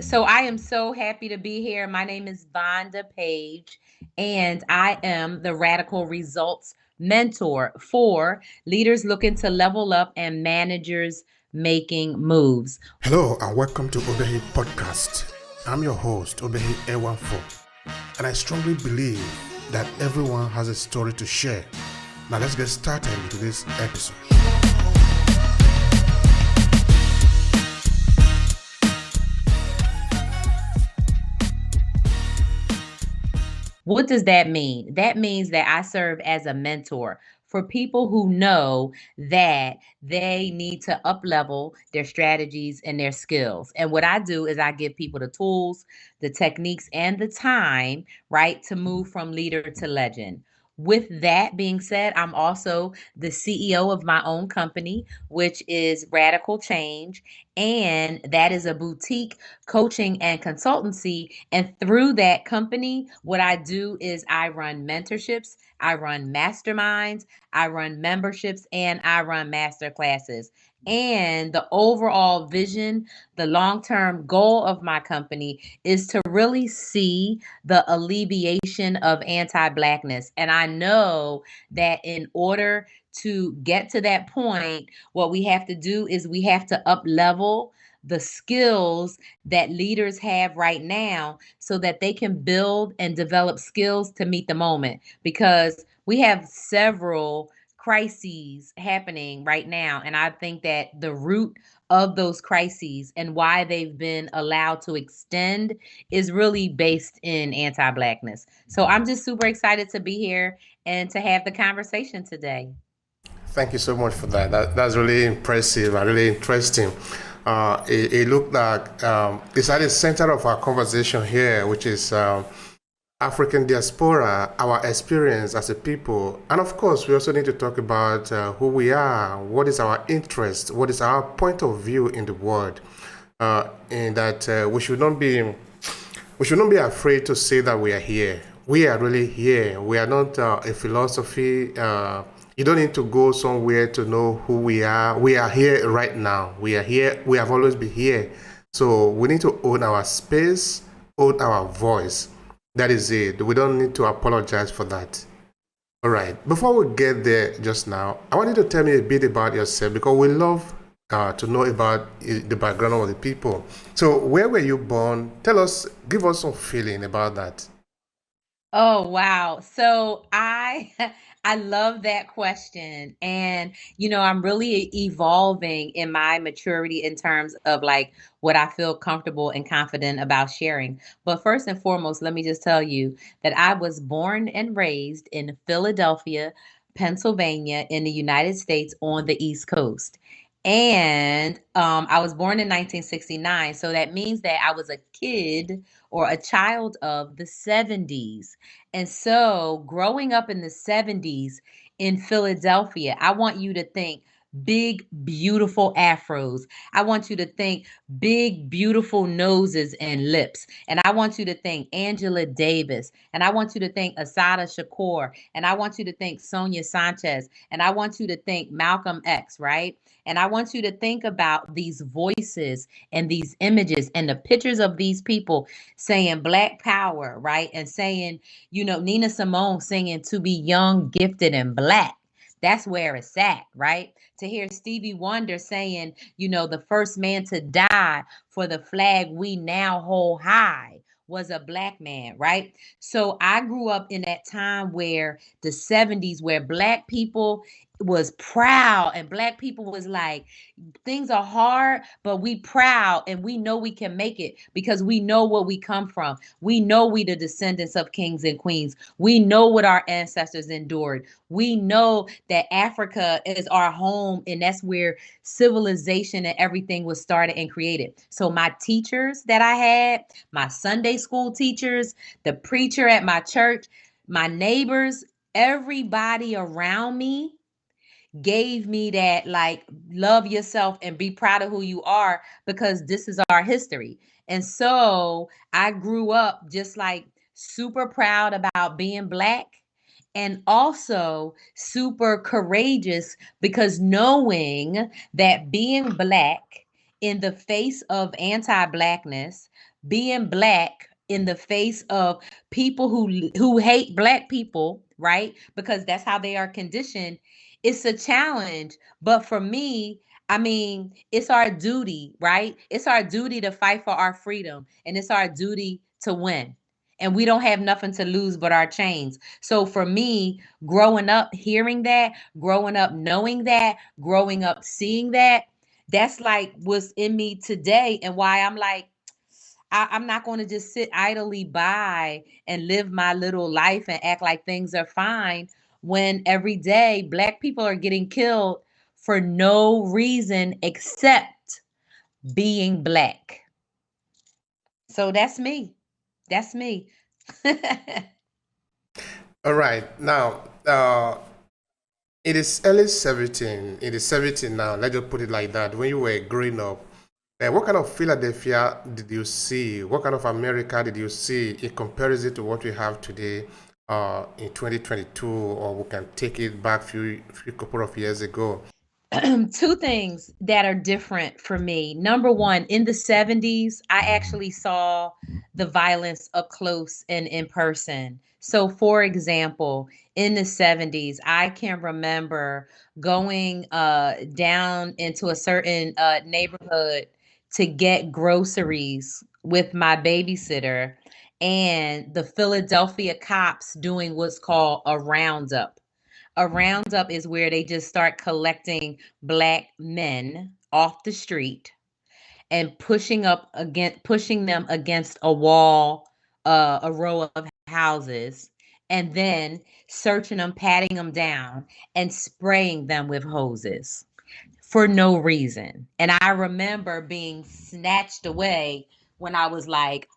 So I am so happy to be here. My name is Vonda Page, and I am the Radical Results Mentor for leaders looking to level up and managers making moves. Hello and welcome to Obehi Podcast. I'm your host, Obehi A14, and I strongly believe that everyone has a story to share. Now let's get started into this episode. What does that mean? That means that I serve as a mentor for people who know that they need to up-level their strategies and their skills. And what I do is I give people the tools, the techniques, and the time, right, to move from leader to legend. With that being said, I'm also the CEO of my own company, which is Radical Change. And that is a boutique coaching and consultancy. And through that company, what I do is I run mentorships, I run masterminds, I run memberships, and I run master classes. And the overall vision, the long term goal of my company is to really see the alleviation of anti Blackness. And I know that in order to get to that point, what we have to do is we have to up level the skills that leaders have right now so that they can build and develop skills to meet the moment, because we have several crises happening right now, and I think that the root of those crises and why they've been allowed to extend is really based in anti-Blackness. So I'm just super excited to be here and to have the conversation today. Thank you so much for that. That's really impressive and really interesting. It looked like it's at the center of our conversation here, which is African diaspora, our experience as a people. And of course, we also need to talk about who we are, what is our interest, what is our point of view in the world. In that we should not be afraid to say that we are here. We are really here. We are not a philosophy. You don't need to go somewhere to know who we are. We are here right now. We are here. We have always been here. So we need to own our space, own our voice. That is it. We don't need to apologize for that. All right. Before we get there just now, I want you to tell me a bit about yourself, because we love to know about the background of the people. So where were you born? Tell us, give us some feeling about that. Oh, wow. So I I love that question. And I'm really evolving in my maturity in terms of like what I feel comfortable and confident about sharing. But first and foremost, let me just tell you that I was born and raised in Philadelphia, Pennsylvania, in the United States on the East Coast. And I was born in 1969. So that means that I was a kid or a child of the 70s. And so, growing up in the 70s in Philadelphia, I want you to think big, beautiful afros. I want you to think big, beautiful noses and lips. And I want you to think Angela Davis. And I want you to think Asada Shakur. And I want you to think Sonia Sanchez. And I want you to think Malcolm X, right? And I want you to think about these voices and these images and the pictures of these people saying Black Power, right? And saying, Nina Simone singing To Be Young, Gifted, and Black. That's where it's at, right? To hear Stevie Wonder saying, the first man to die for the flag we now hold high was a Black man, right? So I grew up in that time where the 70s, where Black people was proud and Black people was like, things are hard, but we proud and we know we can make it because we know where we come from. We know we the descendants of kings and queens. We know what our ancestors endured. We know that Africa is our home, and that's where civilization and everything was started and created. So my teachers that I had, my Sunday school teachers, the preacher at my church, my neighbors, everybody around me gave me that, like, love yourself and be proud of who you are, because this is our history. And so I grew up just like super proud about being Black, and also super courageous, because knowing that being Black in the face of anti-Blackness, being Black in the face of people who hate Black people, right? Because that's how they are conditioned. It's a challenge. But for me, I mean, it's our duty, right? It's our duty to fight for our freedom, and it's our duty to win. And we don't have nothing to lose but our chains. So for me, growing up hearing that, growing up knowing that, growing up seeing that, that's like what's in me today, and why I'm like, I'm not going to just sit idly by and live my little life and act like things are fine when every day Black people are getting killed for no reason except being Black. So that's me. That's me. All right. Now, it is early 17. It is 17 now. Let's just put it like that. When you were growing up, what kind of Philadelphia did you see? What kind of America did you see in comparison to what we have today in 2022? Or we can take it back few couple of years ago. Two things that are different for me. Number one, in the 70s, I actually saw the violence up close and in person. So, for example, in the 70s, I can remember going down into a certain neighborhood to get groceries with my babysitter, and the Philadelphia cops doing what's called a roundup. A roundup is where they just start collecting Black men off the street and pushing them against a wall, a row of houses, and then searching them, patting them down, and spraying them with hoses for no reason. And I remember being snatched away when I was like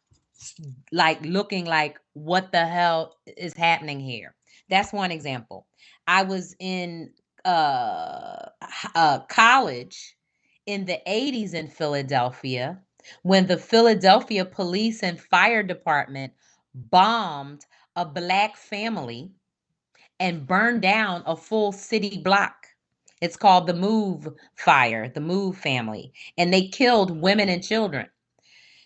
looking like, what the hell is happening here? That's one example. I was in college in the 80s in Philadelphia when the Philadelphia Police and Fire Department bombed a Black family and burned down a full city block. It's called the Move Fire, the Move family, and they killed women and children.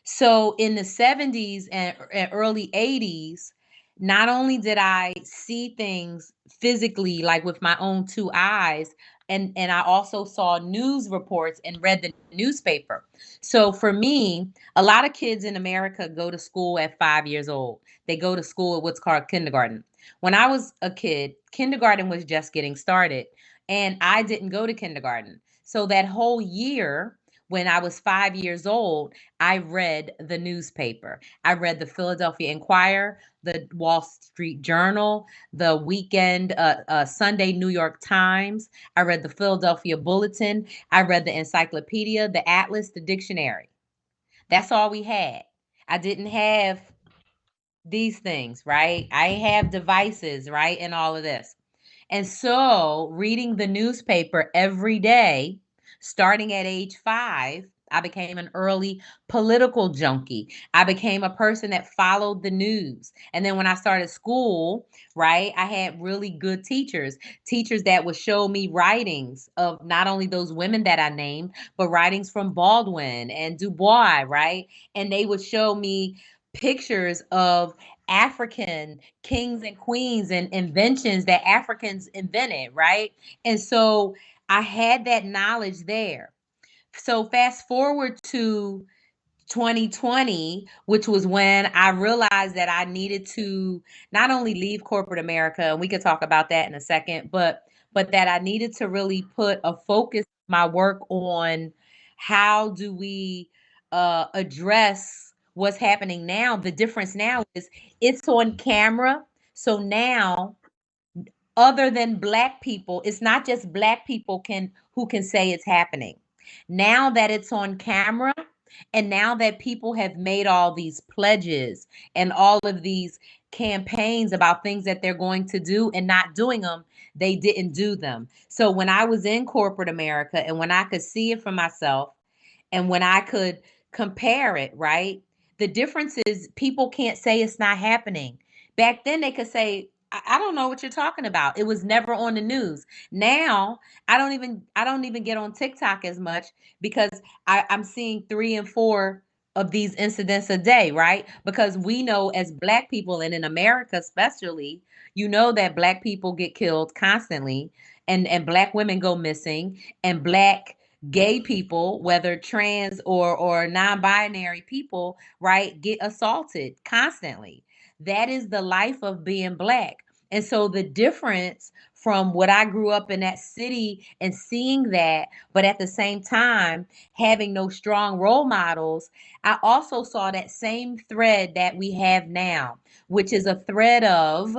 So in the 70s and early 80s, not only did I see things physically, like with my own two eyes, and I also saw news reports and read the newspaper. So for me, a lot of kids in America go to school at 5 years old. They go to school at what's called kindergarten. When I was a kid, kindergarten was just getting started, and I didn't go to kindergarten. So that whole year, when I was 5 years old, I read the newspaper. I read the Philadelphia Inquirer, the Wall Street Journal, the weekend Sunday New York Times. I read the Philadelphia Bulletin. I read the encyclopedia, the atlas, the dictionary. That's all we had. I didn't have these things, right? I have devices, right? And all of this. And so, reading the newspaper every day, starting at age 5, I became an early political junkie. I became a person that followed the news. And then when I started school, right, I had really good teachers, teachers that would show me writings of not only those women that I named, but writings from Baldwin and Du Bois, right? And they would show me pictures of African kings and queens and inventions that Africans invented, right? And so I had that knowledge there. So fast forward to 2020, which was when I realized that I needed to not only leave corporate America, and we could talk about that in a second, but that I needed to really put a focus my work on how do we address what's happening now. The difference now is it's on camera. So now, other than Black people, it's not just Black people can who can say it's happening. Now that it's on camera, and now that people have made all these pledges and all of these campaigns about things that they're going to do and not doing them, they didn't do them. So when I was in corporate America and when I could see it for myself and when I could compare it, right? The difference is people can't say it's not happening. Back then they could say, I don't know what you're talking about. It was never on the news. Now I don't even get on TikTok as much because I'm seeing 3 and 4 of these incidents a day, right? Because we know as Black people, and in America especially, you know that Black people get killed constantly, and Black women go missing, and Black gay people, whether trans or non-binary people, right, get assaulted constantly. That is the life of being Black. And so the difference from what I grew up in that city and seeing that, but at the same time having no strong role models, I also saw that same thread that we have now, which is a thread of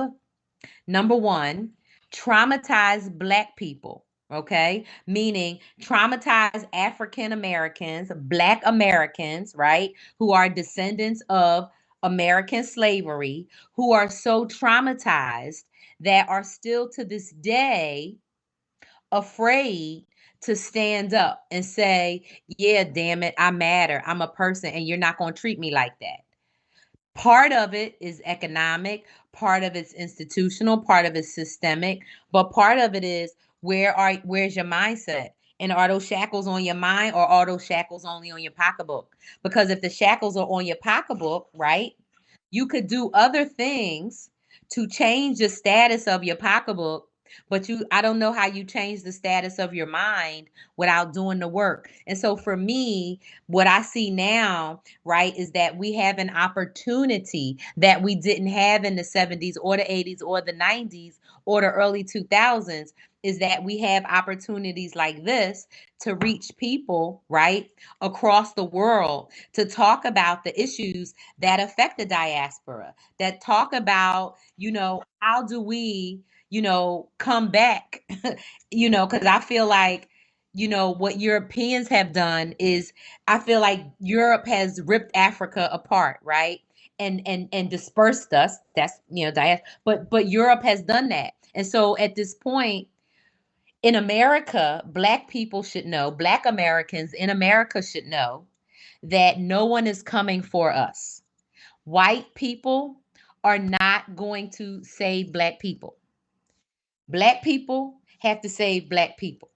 number one, traumatized Black people. Okay, meaning traumatized African Americans, Black Americans, right, who are descendants of American slavery, who are so traumatized that are still to this day afraid to stand up and say, yeah, damn it, I matter. I'm a person and you're not going to treat me like that. Part of it is economic, part of it's institutional, part of it's systemic, but part of it is where's your mindset? And are those shackles on your mind or are those shackles only on your pocketbook? Because if the shackles are on your pocketbook, right, you could do other things to change the status of your pocketbook, but I don't know how you change the status of your mind without doing the work. And so for me, what I see now, right, is that we have an opportunity that we didn't have in the 70s or the 80s or the 90s or the early 2000s, is that we have opportunities like this to reach people, right, across the world to talk about the issues that affect the diaspora, that talk about, how do we, come back, because I feel like, what Europeans have done is I feel like Europe has ripped Africa apart, right? And dispersed us. That's, but Europe has done that. And so at this point, in America, Black people should know, Black Americans in America should know that no one is coming for us. White people are not going to save Black people. Black people have to save Black people.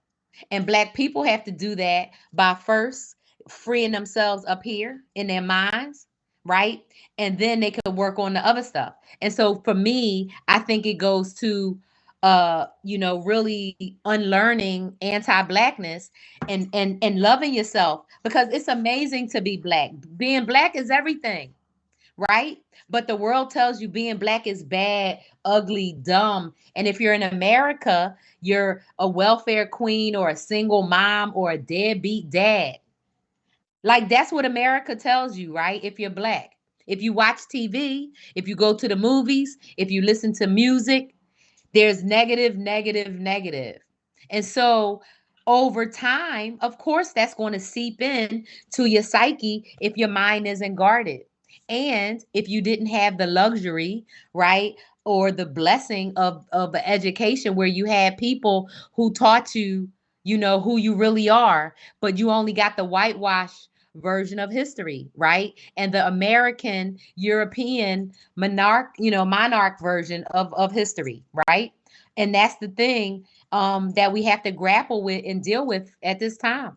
And Black people have to do that by first freeing themselves up here in their minds, right? And then they could work on the other stuff. And so for me, I think it goes to really unlearning anti-Blackness and loving yourself, because it's amazing to be Black. Being Black is everything, right? But the world tells you being Black is bad, ugly, dumb. And if you're in America, you're a welfare queen or a single mom or a deadbeat dad. Like that's what America tells you, right? If you're Black. If you watch TV, if you go to the movies, if you listen to music, there's negative, negative, negative. And so over time, of course, that's going to seep in to your psyche if your mind isn't guarded. And if you didn't have the luxury, right, or the blessing of an education where you had people who taught you, who you really are, but you only got the whitewash version of history, right? And the American, European monarch version of history, right? And that's the thing that we have to grapple with and deal with at this time.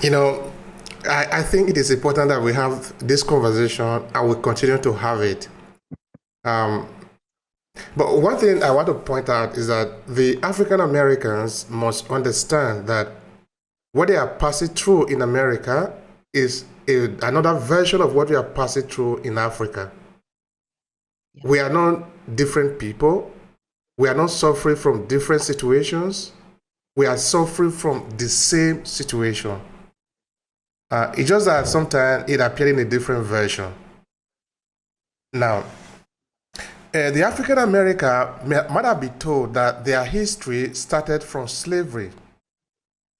You know, I think it is important that we have this conversation and we continue to have it. But one thing I want to point out is that the African Americans must understand that what they are passing through in America is another version of what we are passing through in Africa. Yeah. We are not different people. We are not suffering from different situations. We are suffering from the same situation. It's just that sometimes it appears in a different version. Now, the African American might have been told that their history started from slavery.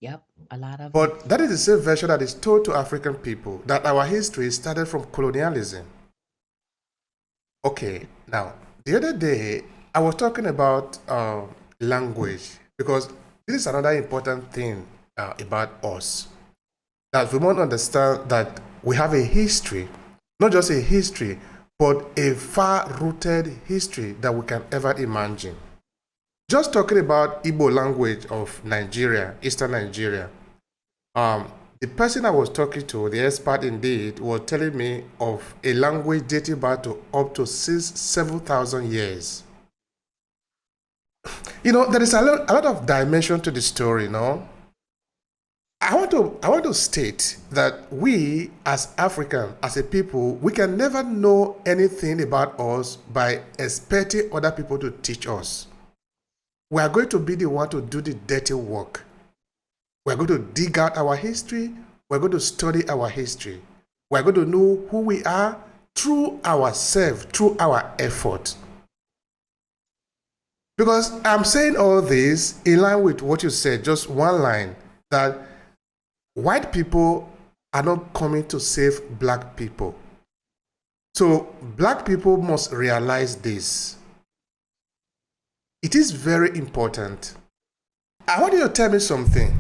Yep, a lot of But that is the same version that is told to African people, that our history started from colonialism. Okay, now, the other day, I was talking about language, because this is another important thing about us. That we want to understand that we have a history, not just a history, but a far-rooted history that we can ever imagine. Just talking about Igbo language of Nigeria, Eastern Nigeria, The person I was talking to, the expert indeed, was telling me of a language dating back to up to 7,000 years. There is a lot of dimension to the story, no? I want to state that we as African, as a people, we can never know anything about us by expecting other people to teach us. We are going to be the one to do the dirty work. We are going to dig out our history. We're going to study our history. We're going to know who we are through ourselves, through our effort. Because I'm saying all this in line with what you said, just one line, that white people are not coming to save black people. So black people must realize this. It is very important. I want you to tell me something.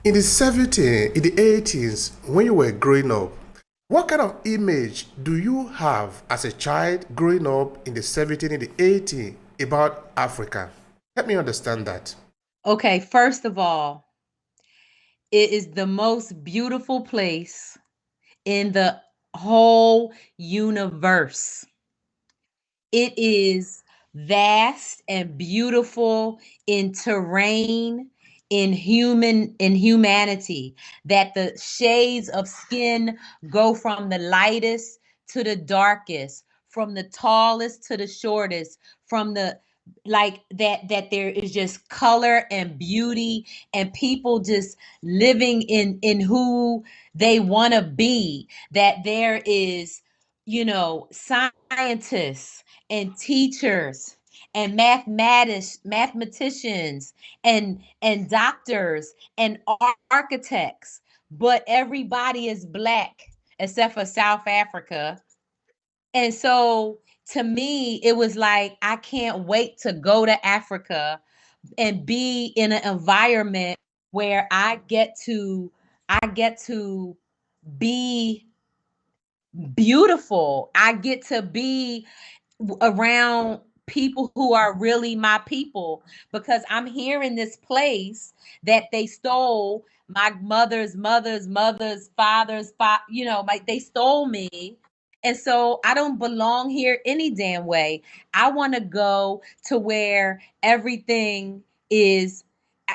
In the 70s, in the 80s, when you were growing up, what kind of image do you have as a child growing up in the 70s, in the 80s about Africa? Help me understand that. Okay, first of all, it is the most beautiful place in the whole universe. It is vast and beautiful in terrain, in humanity, that the shades of skin go from the lightest to the darkest, from the tallest to the shortest, from the like that there is just color and beauty, and people just living in who they want to be, that there is, scientists and teachers and mathematicians and doctors and architects, but everybody is black except for South Africa. And so to me, it was like, I can't wait to go to Africa and be in an environment where I get to be beautiful. I get to be around people who are really my people, because I'm here in this place that they stole my mother's father's like they stole me. And so I don't belong here any damn way. I want to go to where everything is,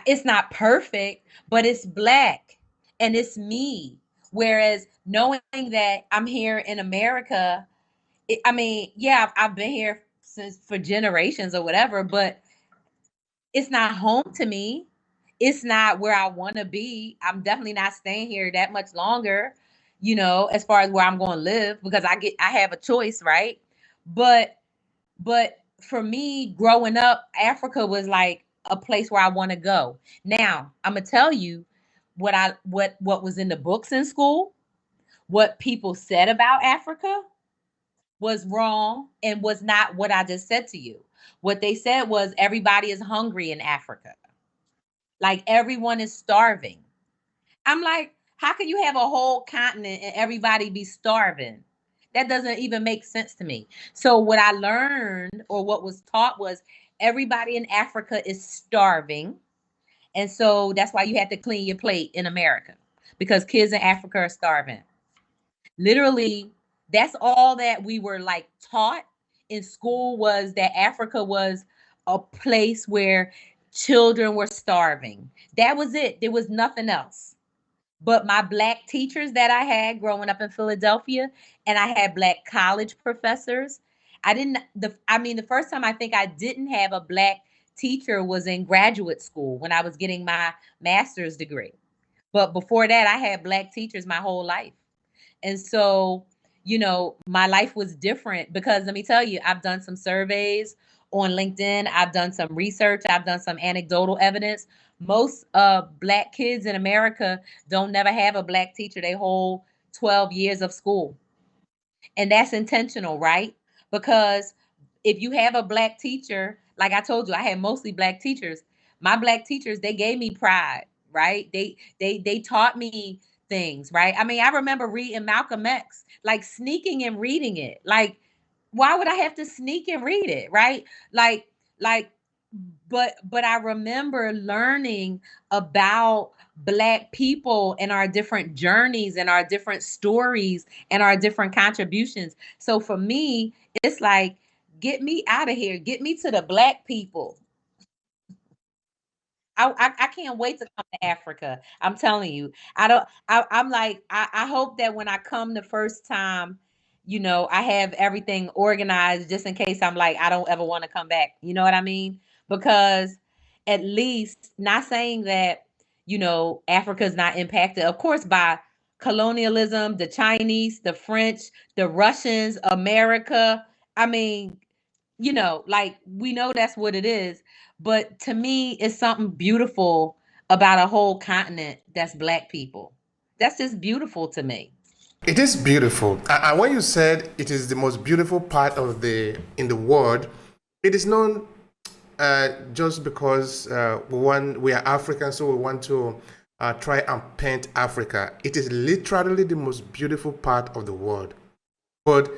it's not perfect, but it's black and it's me. Whereas knowing that I'm here in America, I mean, yeah, I've been here since for generations or whatever, but it's not home to me. It's not where I want to be. I'm definitely not staying here that much longer, as far as where I'm going to live, because I have a choice, right? But for me growing up, Africa was like a place where I want to go. Now, I'm going to tell you what was in the books in school, what people said about Africa was wrong and was not what I just said to you. What they said was everybody is hungry in Africa. Like everyone is starving. I'm like, how can you have a whole continent and everybody be starving? That doesn't even make sense to me. So what I learned, or what was taught, was everybody in Africa is starving. And so that's why you have to clean your plate in America, because kids in Africa are starving. Literally, that's all that we were like taught in school, was that Africa was a place where children were starving. That was it. There was nothing else. But my black teachers that I had growing up in Philadelphia, and I had black college professors. The first time I think I didn't have a black teacher was in graduate school when I was getting my master's degree. But before that, I had black teachers my whole life. And so, my life was different, because let me tell you, I've done some surveys on LinkedIn, I've done some research, I've done some anecdotal evidence. Most black kids in America don't never have a black teacher they whole 12 years of school. And that's intentional, right? Because if you have a black teacher, like I told you, I had mostly black teachers. My black teachers, they gave me pride, right? They taught me things, right? I mean, I remember reading Malcolm X, like sneaking and reading it. Like, why would I have to sneak and read it, right? Like, like but I remember learning about Black people and our different journeys and our different stories and our different contributions. So for me, it's like, get me out of here, get me to the Black people. I can't wait to come to Africa. I'm telling you. I don't I'm like, I hope that when I come the first time, I have everything organized just in case I'm like, I don't ever want to come back. You know what I mean? Because at least, not saying that, Africa's not impacted, of course, by colonialism, the Chinese, the French, the Russians, America. I mean, like, we know that's what it is. But to me, it's something beautiful about a whole continent that's Black people. That's just beautiful to me. It is beautiful. And when you said it is the most beautiful part of the in the world, it is not just because we are African, so we want to try and paint Africa. It is literally the most beautiful part of the world. But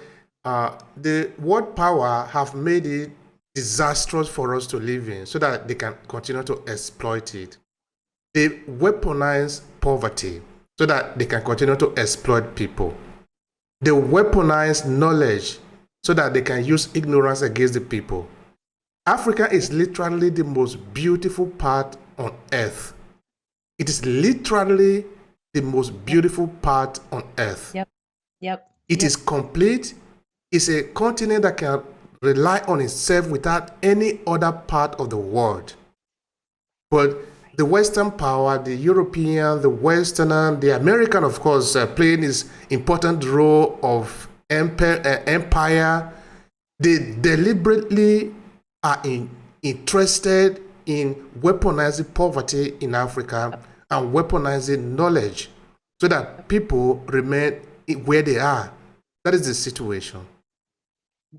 the world power have made it disastrous for us to live in, so that they can continue to exploit it. They weaponize poverty so that they can continue to exploit people. They weaponize knowledge so that they can use ignorance against the people. Africa is literally the most beautiful part on earth. It is literally the most Yep. beautiful part on earth. Yep. Yep. It is Yep. complete. It's a continent that can rely on itself without any other part of the world. But the Western power, the European, the Westerner, the American, of course, playing this important role of empire, they deliberately are interested in weaponizing poverty in Africa and weaponizing knowledge so that people remain where they are. That is the situation.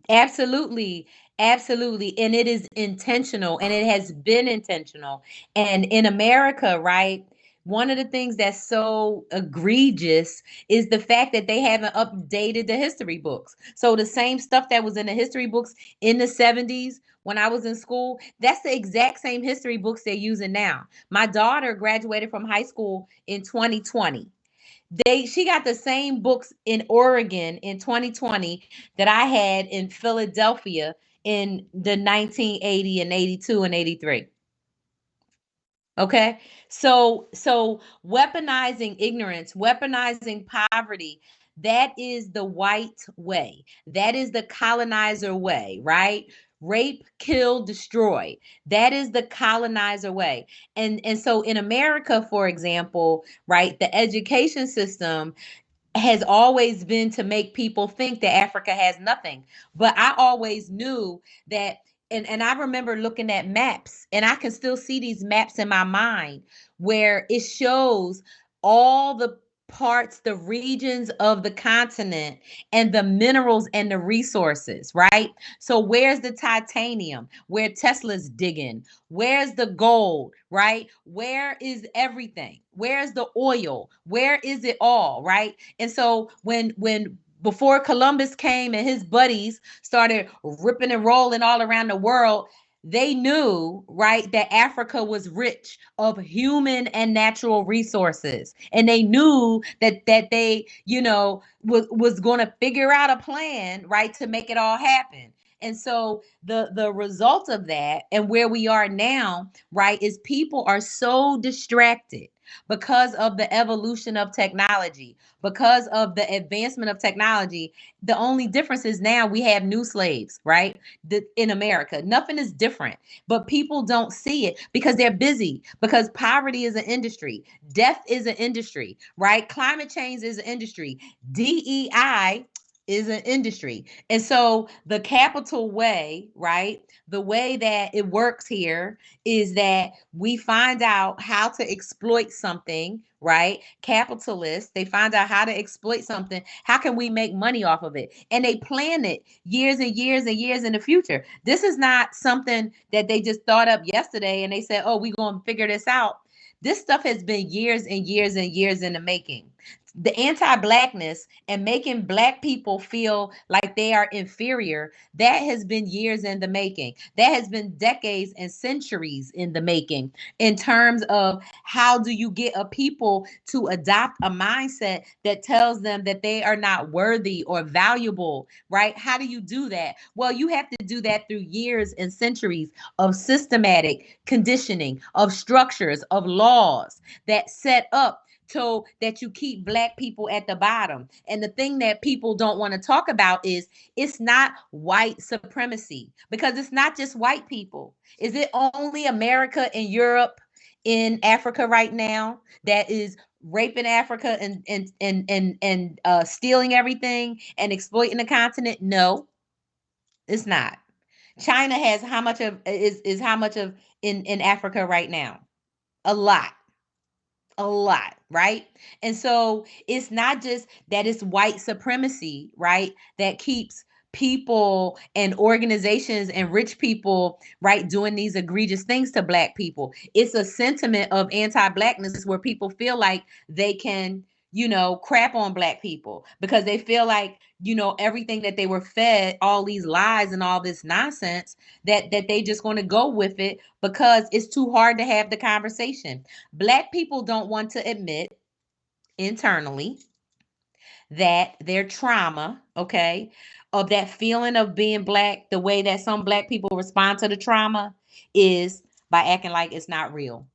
Absolutely. Absolutely. And it is intentional, and it has been intentional. And in America, right? One of the things that's so egregious is the fact that they haven't updated the history books. So the same stuff that was in the history books in the 70s when I was in school, that's the exact same history books they're using now. My daughter graduated from high school in 2020. She got the same books in Oregon in 2020 that I had in Philadelphia in the 1980 and 82 and 83. Okay. So weaponizing ignorance, weaponizing poverty, that is the white way. That is the colonizer way, right? Rape, kill, destroy. That is the colonizer way. And so in America, for example, right, the education system has always been to make people think that Africa has nothing. But I always knew that, and I remember looking at maps, and I can still see these maps in my mind where it shows all the parts, the regions of the continent, and the minerals and the resources, right? So where's the titanium? Where Tesla's digging? Where's the gold, right? Where is everything? Where's the oil? Where is it all, right? And so when before Columbus came and his buddies started ripping and rolling all around the world, they knew, right, that Africa was rich of human and natural resources, and they knew that they, was going to figure out a plan, right, to make it all happen. And so the result of that, and where we are now, right, is people are so distracted because of the evolution of technology, because of the advancement of technology. The only difference is now we have new slaves, right? In America, nothing is different, but people don't see it because they're busy, because poverty is an industry, death is an industry, right? Climate change is an industry, DEI is an industry. And so the capital way, right? The way that it works here is that we find out how to exploit something, right? Capitalists, they find out how to exploit something. How can we make money off of it? And they plan it years and years and years in the future. This is not something that they just thought up yesterday and they said, oh, we're going to figure this out. This stuff has been years and years and years in the making. the anti-blackness and making black people feel like they are inferior, that has been years in the making. That has been decades and centuries in the making, in terms of how do you get a people to adopt a mindset that tells them that they are not worthy or valuable, right? How do you do that? Well, you have to do that through years and centuries of systematic conditioning, of structures, of laws that set up so that you keep black people at the bottom. And the thing that people don't want to talk about is it's not white supremacy, because it's not just white people. Is it only America and Europe in Africa right now that is raping Africa and stealing everything and exploiting the continent? No, it's not. China has how much of is how much of in Africa right now? A lot, a lot, right? And so it's not just that it's white supremacy, right, that keeps people and organizations and rich people, right, doing these egregious things to black people. It's a sentiment of anti-blackness where people feel like they can, crap on black people because they feel like, everything that they were fed, all these lies and all this nonsense, that they just going to go with it because it's too hard to have the conversation. Black people don't want to admit internally that their trauma, okay, of that feeling of being black, the way that some black people respond to the trauma is by acting like it's not real,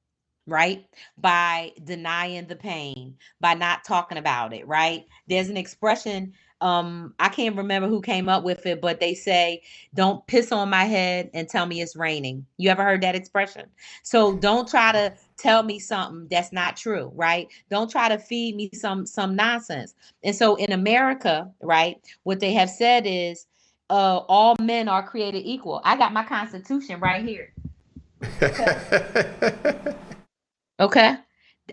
right? By denying the pain, by not talking about it, right? There's an expression, I can't remember who came up with it, but they say, don't piss on my head and tell me it's raining. You ever heard that expression? So don't try to tell me something that's not true, right? Don't try to feed me some nonsense. And so in America, right, what they have said is all men are created equal. I got my constitution right here. Okay. Okay.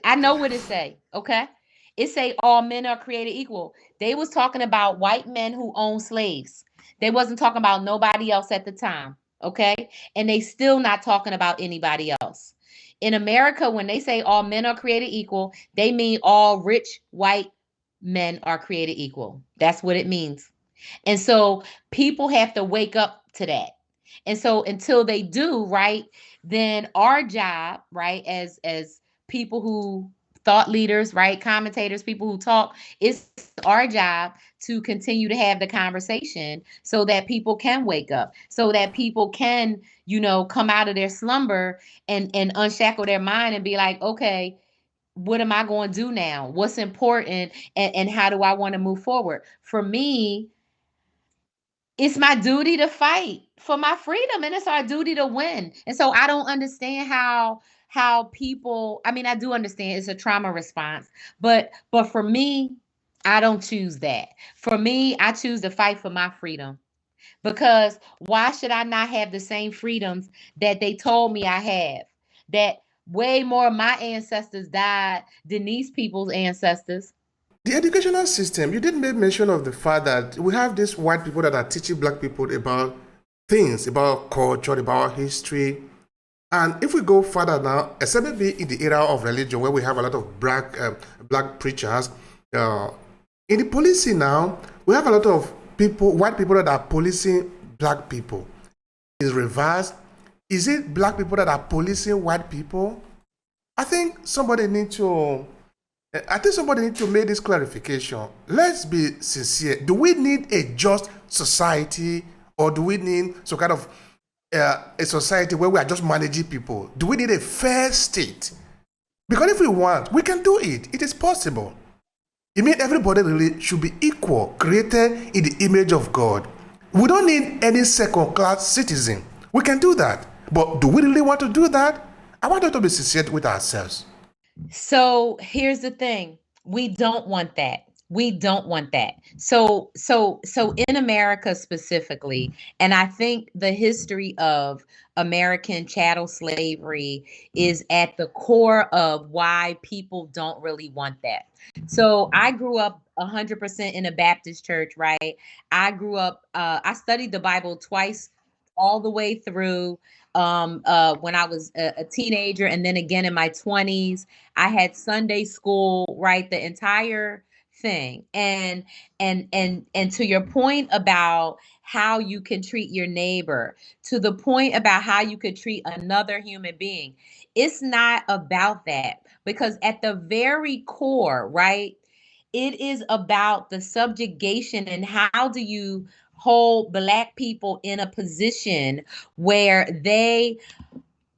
I know what it say. Okay. It say all men are created equal. They was talking about white men who own slaves. They wasn't talking about nobody else at the time. Okay. And they still not talking about anybody else. In America, when they say all men are created equal, they mean all rich white men are created equal. That's what it means. And so people have to wake up to that. And so until they do, right, then our job, right, as people who thought leaders, right, commentators, people who talk, it's our job to continue to have the conversation so that people can wake up, so that people can, come out of their slumber and unshackle their mind and be like, okay, what am I going to do now? What's important, and how do I want to move forward? For me, it's my duty to fight for my freedom, and it's our duty to win. And so I don't understand how people, I mean, I do understand it's a trauma response, but for me, I don't choose that. For me, I choose to fight for my freedom, because why should I not have the same freedoms that they told me I have? That way more of my ancestors died than these people's ancestors. The educational system, you did make mention of the fact that we have these white people that are teaching black people about things, about culture, about history. And if we go further now, except maybe in the era of religion where we have a lot of black preachers, in the policing now, we have a lot of people, white people that are policing black people. Is reversed. Is it black people that are policing white people? I think somebody needs to make this clarification. Let's be sincere. Do we need a just society, or do we need some kind of a society where we are just managing people? Do we need a fair state? Because if we want, we can do it. It is possible. It means everybody really should be equal, created in the image of God. We don't need any second-class citizen. We can do that. But do we really want to do that? I want us to be sincere with ourselves. So here's the thing. We don't want that. We don't want that. So in America specifically, and I think the history of American chattel slavery is at the core of why people don't really want that. So I grew up 100% in a Baptist church, right? I studied the Bible twice all the way through when I was a teenager, and then again in my 20s. I had Sunday school, right? The entire thing. And to your point about how you can treat your neighbor, to the point about how you could treat another human being, it's not about that, because at the very core, right, it is about the subjugation, and how do you hold Black people in a position where they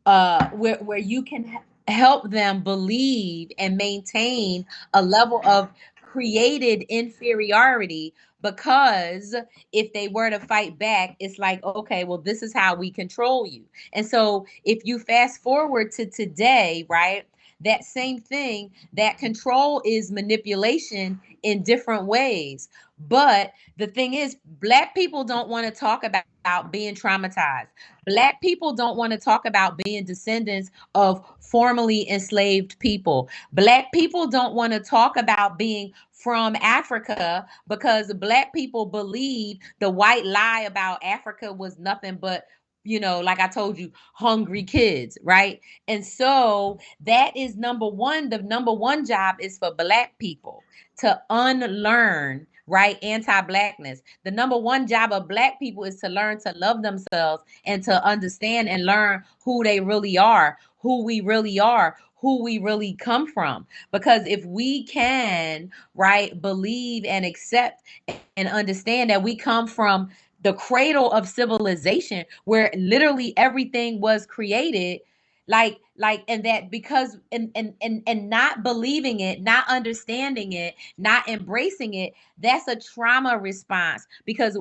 where you can help them believe and maintain a level of created inferiority, because if they were to fight back, it's like, okay, well, this is how we control you. And so if you fast forward to today, right, that same thing, that control is manipulation in different ways. But the thing is, Black people don't want to talk about being traumatized. Black people don't want to talk about being descendants of formerly enslaved people. Black people don't want to talk about being from Africa, because Black people believe the white lie about Africa was nothing but, like I told you, hungry kids, right? And so that is number one. The number one job is for Black people to unlearn, right, anti-Blackness. The number one job of Black people is to learn to love themselves and to understand and learn who they really are, who we really are, who we really come from. Because if we can, right, believe and accept and understand that we come from the cradle of civilization, where literally everything was created, and that, because and not believing it, not understanding it, not embracing it, that's a trauma response, because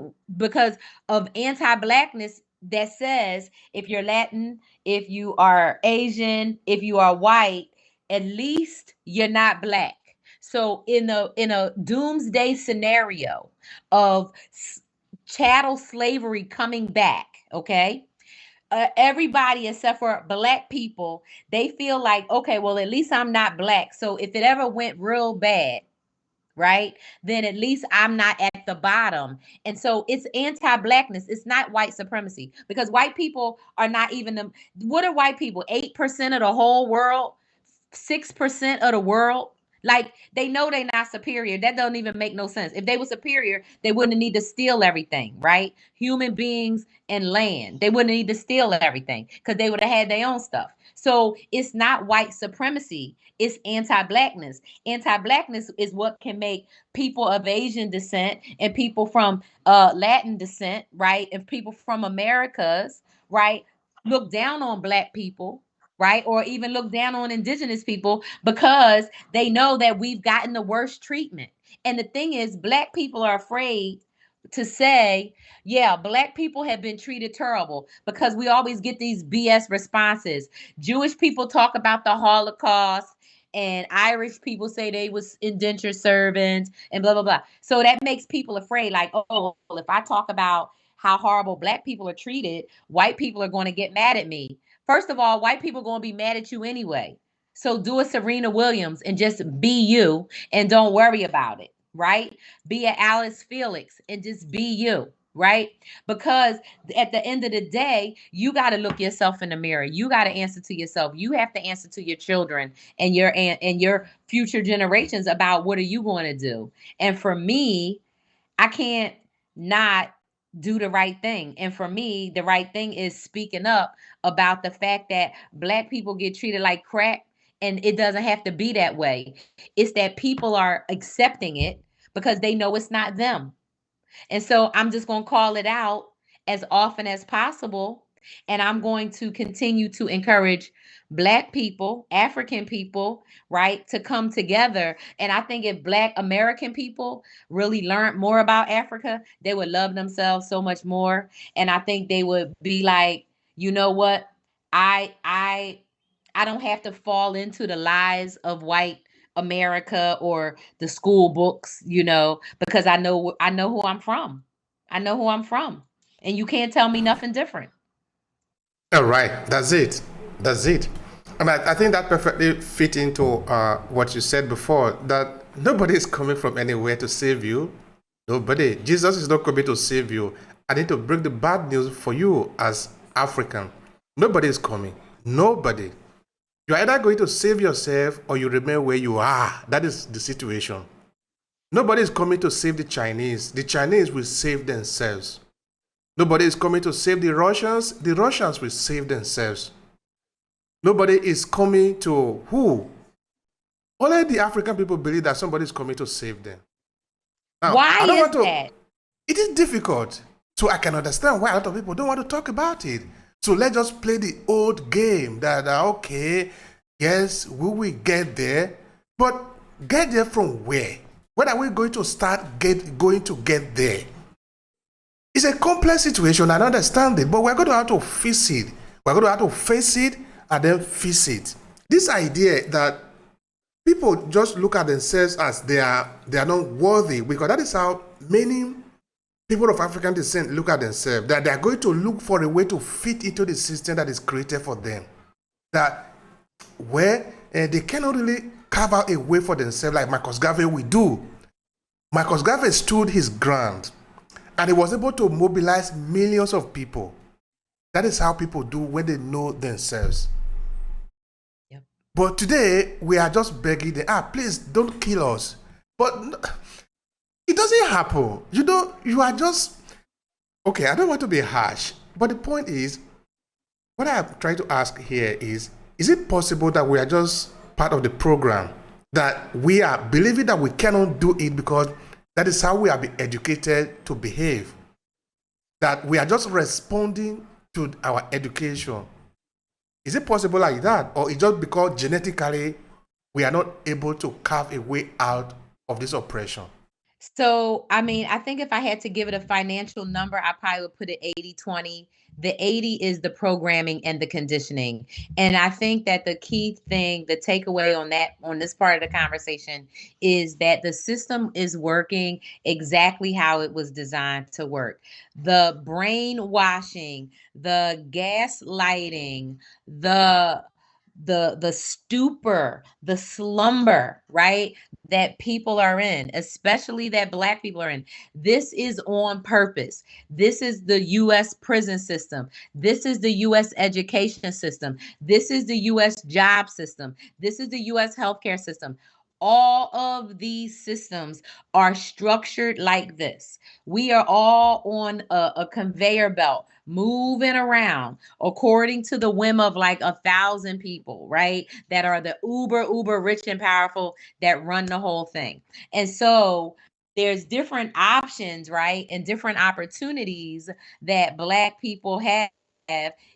of anti-Blackness that says, if you're Latin, if you are Asian, if you are white, at least you're not Black. So in a doomsday scenario of chattel slavery coming back, okay, everybody except for Black people, they feel like, okay, well, at least I'm not Black. So if it ever went real bad, right, then at least I'm not at the bottom. And so it's anti-Blackness. It's not white supremacy, because white people are not even the, what are white people? 8% of the whole world, 6% of the world. Like, they know they're not superior. That doesn't even make no sense. If they were superior, they wouldn't need to steal everything, right? Human beings and land. They wouldn't need to steal everything, because they would have had their own stuff. So it's not white supremacy. It's anti-Blackness. Anti-Blackness is what can make people of Asian descent and people from Latin descent, right, and people from Americas, right, look down on Black people, right? Or even look down on indigenous people, because they know that we've gotten the worst treatment. And the thing is, Black people are afraid to say, yeah, Black people have been treated terrible, because we always get these BS responses. Jewish people talk about the Holocaust, and Irish people say they was indentured servants and blah blah blah. So that makes people afraid, like, oh, well, if I talk about how horrible Black people are treated, white people are going to get mad at me. First of all, white people are going to be mad at you anyway. So do a Serena Williams and just be you and don't worry about it, right? Be a Alice Felix and just be you, right? Because at the end of the day, you got to look yourself in the mirror. You got to answer to yourself. You have to answer to your children and your future generations about what are you going to do. And for me, I can't not do the right thing. And for me, the right thing is speaking up about the fact that Black people get treated like crap. And it doesn't have to be that way. It's that people are accepting it because they know it's not them. And so I'm just going to call it out as often as possible. And I'm going to continue to encourage Black people, African people, right, to come together. And I think if Black American people really learned more about Africa, they would love themselves so much more. And I think they would be like, you know what? I I I don't have to fall into the lies of white America or the school books, because I know who I'm from. I know who I'm from. And you can't tell me nothing different. All right, that's it. That's it. And I think that perfectly fit into what you said before, that nobody is coming from anywhere to save you. Nobody. Jesus is not coming to save you. I need to bring the bad news for you as African. Nobody is coming. Nobody. You're either going to save yourself or you remain where you are. That is the situation. Nobody is coming to save the Chinese. The Chinese will save themselves. Nobody is coming to save the Russians. The Russians will save themselves. Nobody is coming to who? Only the African people believe that somebody is coming to save them. Now, Why I don't is want to. that? It is difficult. So I can understand why a lot of people don't want to talk about it. So let's just play the old game that, okay, yes, we will get there. But get there from where? When are we going to start going to get there? It's a complex situation, I understand it, but we're going to have to face it. We're going to have to face it and then fix it. This idea that people just look at themselves as they are not worthy, because that is how many people of African descent look at themselves, that they are going to look for a way to fit into the system that is created for them. That where they cannot really carve out a way for themselves like Marcus Garvey will do. Marcus Garvey stood his ground and he was able to mobilize millions of people. That is how people do when they know themselves. Yep. But today, we are just begging them, please don't kill us. But it doesn't happen. You are just, okay, I don't want to be harsh, but the point is, what I am trying to ask here is it possible that we are just part of the program, that we are believing that we cannot do it because that is how we have been educated to behave? That we are just responding to our education. Is it possible like that? Or is it just because genetically we are not able to carve a way out of this oppression? So, I mean, I think if I had to give it a financial number, I probably would put it 80-20. The 80 is the programming and the conditioning. And I think that the key thing, the takeaway on this part of the conversation is that the system is working exactly how it was designed to work. The brainwashing, the gaslighting, the stupor, the slumber, right? That people are in, especially that Black people are in. This is on purpose. This is the US prison system. This is the US education system. This is the US job system. This is the US healthcare system. All of these systems are structured like this. We are all on a conveyor belt moving around according to the whim of like 1,000 people, right? That are the uber rich and powerful that run the whole thing. And so there's different options, right? And different opportunities that Black people have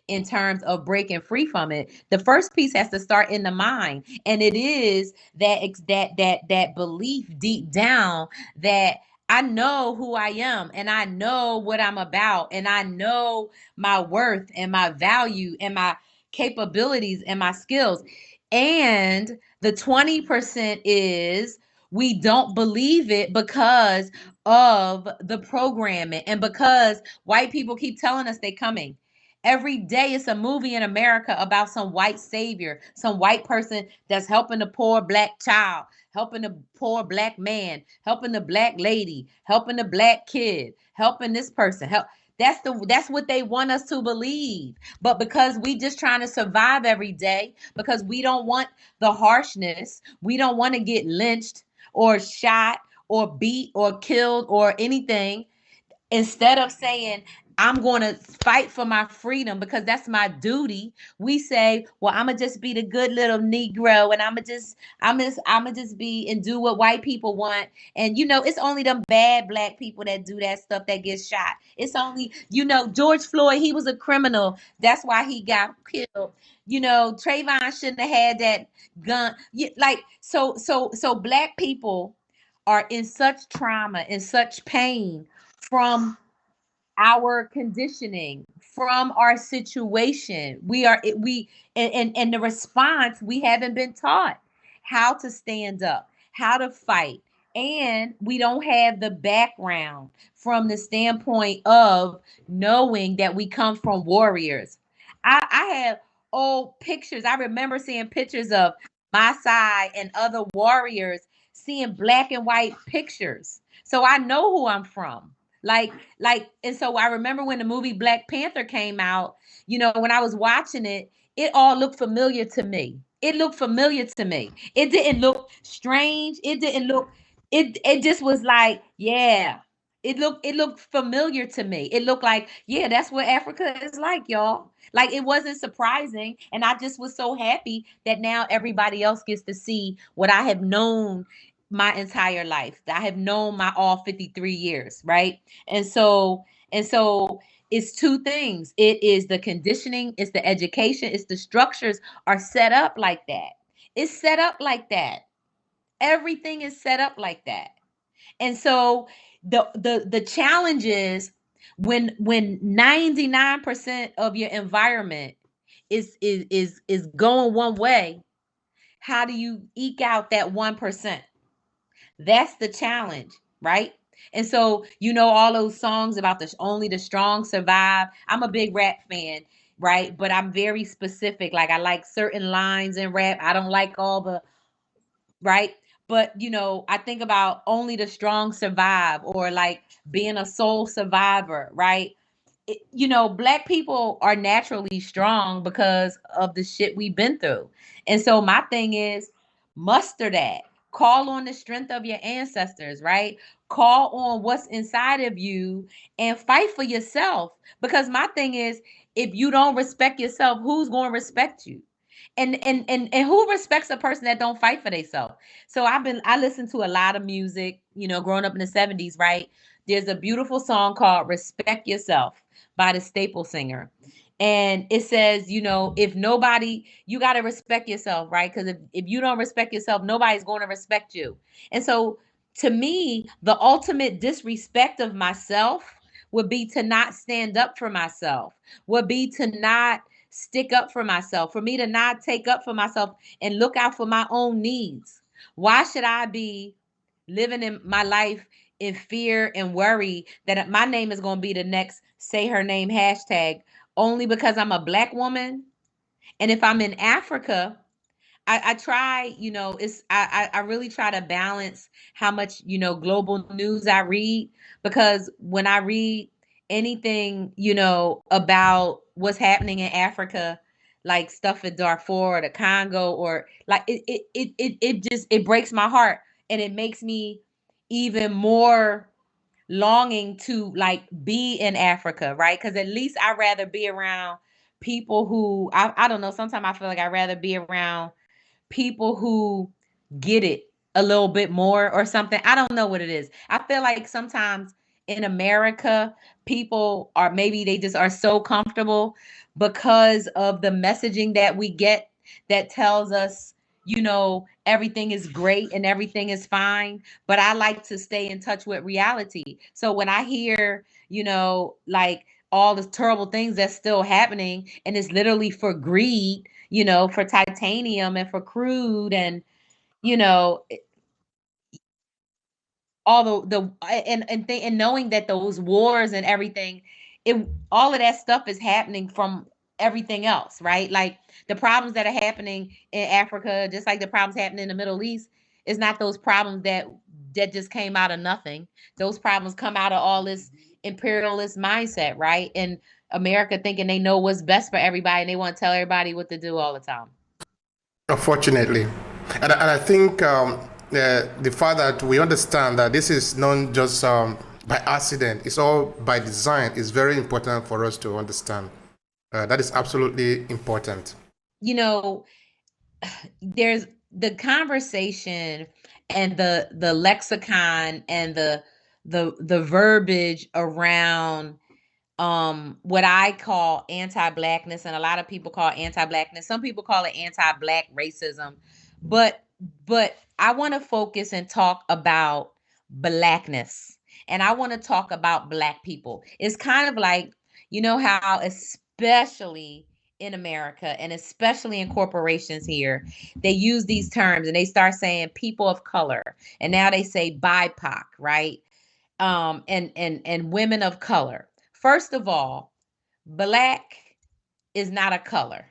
in terms of breaking free from it. The first piece has to start in the mind, and it is that belief deep down that I know who I am and I know what I'm about and I know my worth and my value and my capabilities and my skills. And the 20% is we don't believe it because of the programming and because white people keep telling us they're coming. Every day it's a movie in America about some white savior, some white person that's helping the poor Black child, helping the poor Black man, helping the Black lady, helping the Black kid, helping this person. That's what they want us to believe. But because we just trying to survive every day, because we don't want the harshness, we don't want to get lynched or shot or beat or killed or anything, instead of saying I'm going to fight for my freedom because that's my duty, we say, well, I'm gonna just be the good little Negro and I'm gonna just be and do what white people want. And it's only them bad Black people that do that stuff that gets shot. It's only, George Floyd, he was a criminal, that's why he got killed. Trayvon shouldn't have had that gun. So Black people are in such trauma and such pain from our conditioning, from our situation. And the response, we haven't been taught how to stand up, how to fight, and we don't have the background from the standpoint of knowing that we come from warriors. I have old pictures. I remember seeing pictures of my side and other warriors, seeing black and white pictures. So I know who I'm from. And so I remember when the movie Black Panther came out, when I was watching it, it all looked familiar to me. It looked familiar to me. It didn't look strange. It didn't look it just was like, yeah. It looked familiar to me. It looked like, yeah, that's what Africa is like, y'all. Like, it wasn't surprising, and I just was so happy that now everybody else gets to see what I have known my entire life. That I have known my all 53 years, right? And so it's two things. It is the conditioning, it's the education, it's the structures are set up like that. It's set up like that. Everything is set up like that. And so the challenge is when 99% of your environment is going one way, how do you eke out that 1%? That's the challenge, right? And so, all those songs about the only the strong survive. I'm a big rap fan, right? But I'm very specific. Like, I like certain lines in rap. I don't like all the right? But I think about only the strong survive, or like being a soul survivor, right? Black people are naturally strong because of the shit we've been through. And so my thing is, muster that. Call on the strength of your ancestors, right? Call on what's inside of you and fight for yourself. Because my thing is, if you don't respect yourself, who's going to respect you? And who respects a person that don't fight for themselves? So I listened to a lot of music, growing up in the 70s, right? There's a beautiful song called Respect Yourself by the Staple Singer. And it says, if nobody, you got to respect yourself, right? Because if you don't respect yourself, nobody's going to respect you. And so, to me, the ultimate disrespect of myself would be to not stand up for myself, would be to not stick up for myself, for me to not take up for myself and look out for my own needs. Why should I be living in my life in fear and worry that my name is going to be the next say her name hashtag only because I'm a Black woman? And if I'm in Africa, I try, it's I really try to balance how much, global news I read, because when I read anything, about what's happening in Africa, like stuff in Darfur or the Congo, or like it breaks my heart, and it makes me even more longing to like be in Africa, right? Because at least I'd rather be around people who I don't know, sometimes I feel like I'd rather be around people who get it a little bit more or something. I don't know what it is. I feel like sometimes in America, people are, maybe they just are so comfortable because of the messaging that we get that tells us, everything is great and everything is fine. But I like to stay in touch with reality. So when I hear, like all the terrible things that's still happening, and it's literally for greed, for titanium and for crude, and you know all and knowing that those wars and everything, it all of that stuff is happening from everything else, right? Like the problems that are happening in Africa, just like the problems happening in the Middle East, is not those problems that just came out of nothing. Those problems come out of all this imperialist mindset, right? And America thinking they know what's best for everybody, and they want to tell everybody what to do all the time. Unfortunately. And I think the fact that we understand that this is not just by accident, it's all by design, is very important for us to understand. That is absolutely important. There's the conversation and the lexicon and the verbiage around what I call anti-blackness, and a lot of people call anti-blackness. Some people call it anti-black racism. But I want to focus and talk about blackness. And I want to talk about Black people. It's kind of like, how especially in America and especially in corporations here, they use these terms and they start saying people of color. And now they say BIPOC, right? And women of color. First of all, Black is not a color.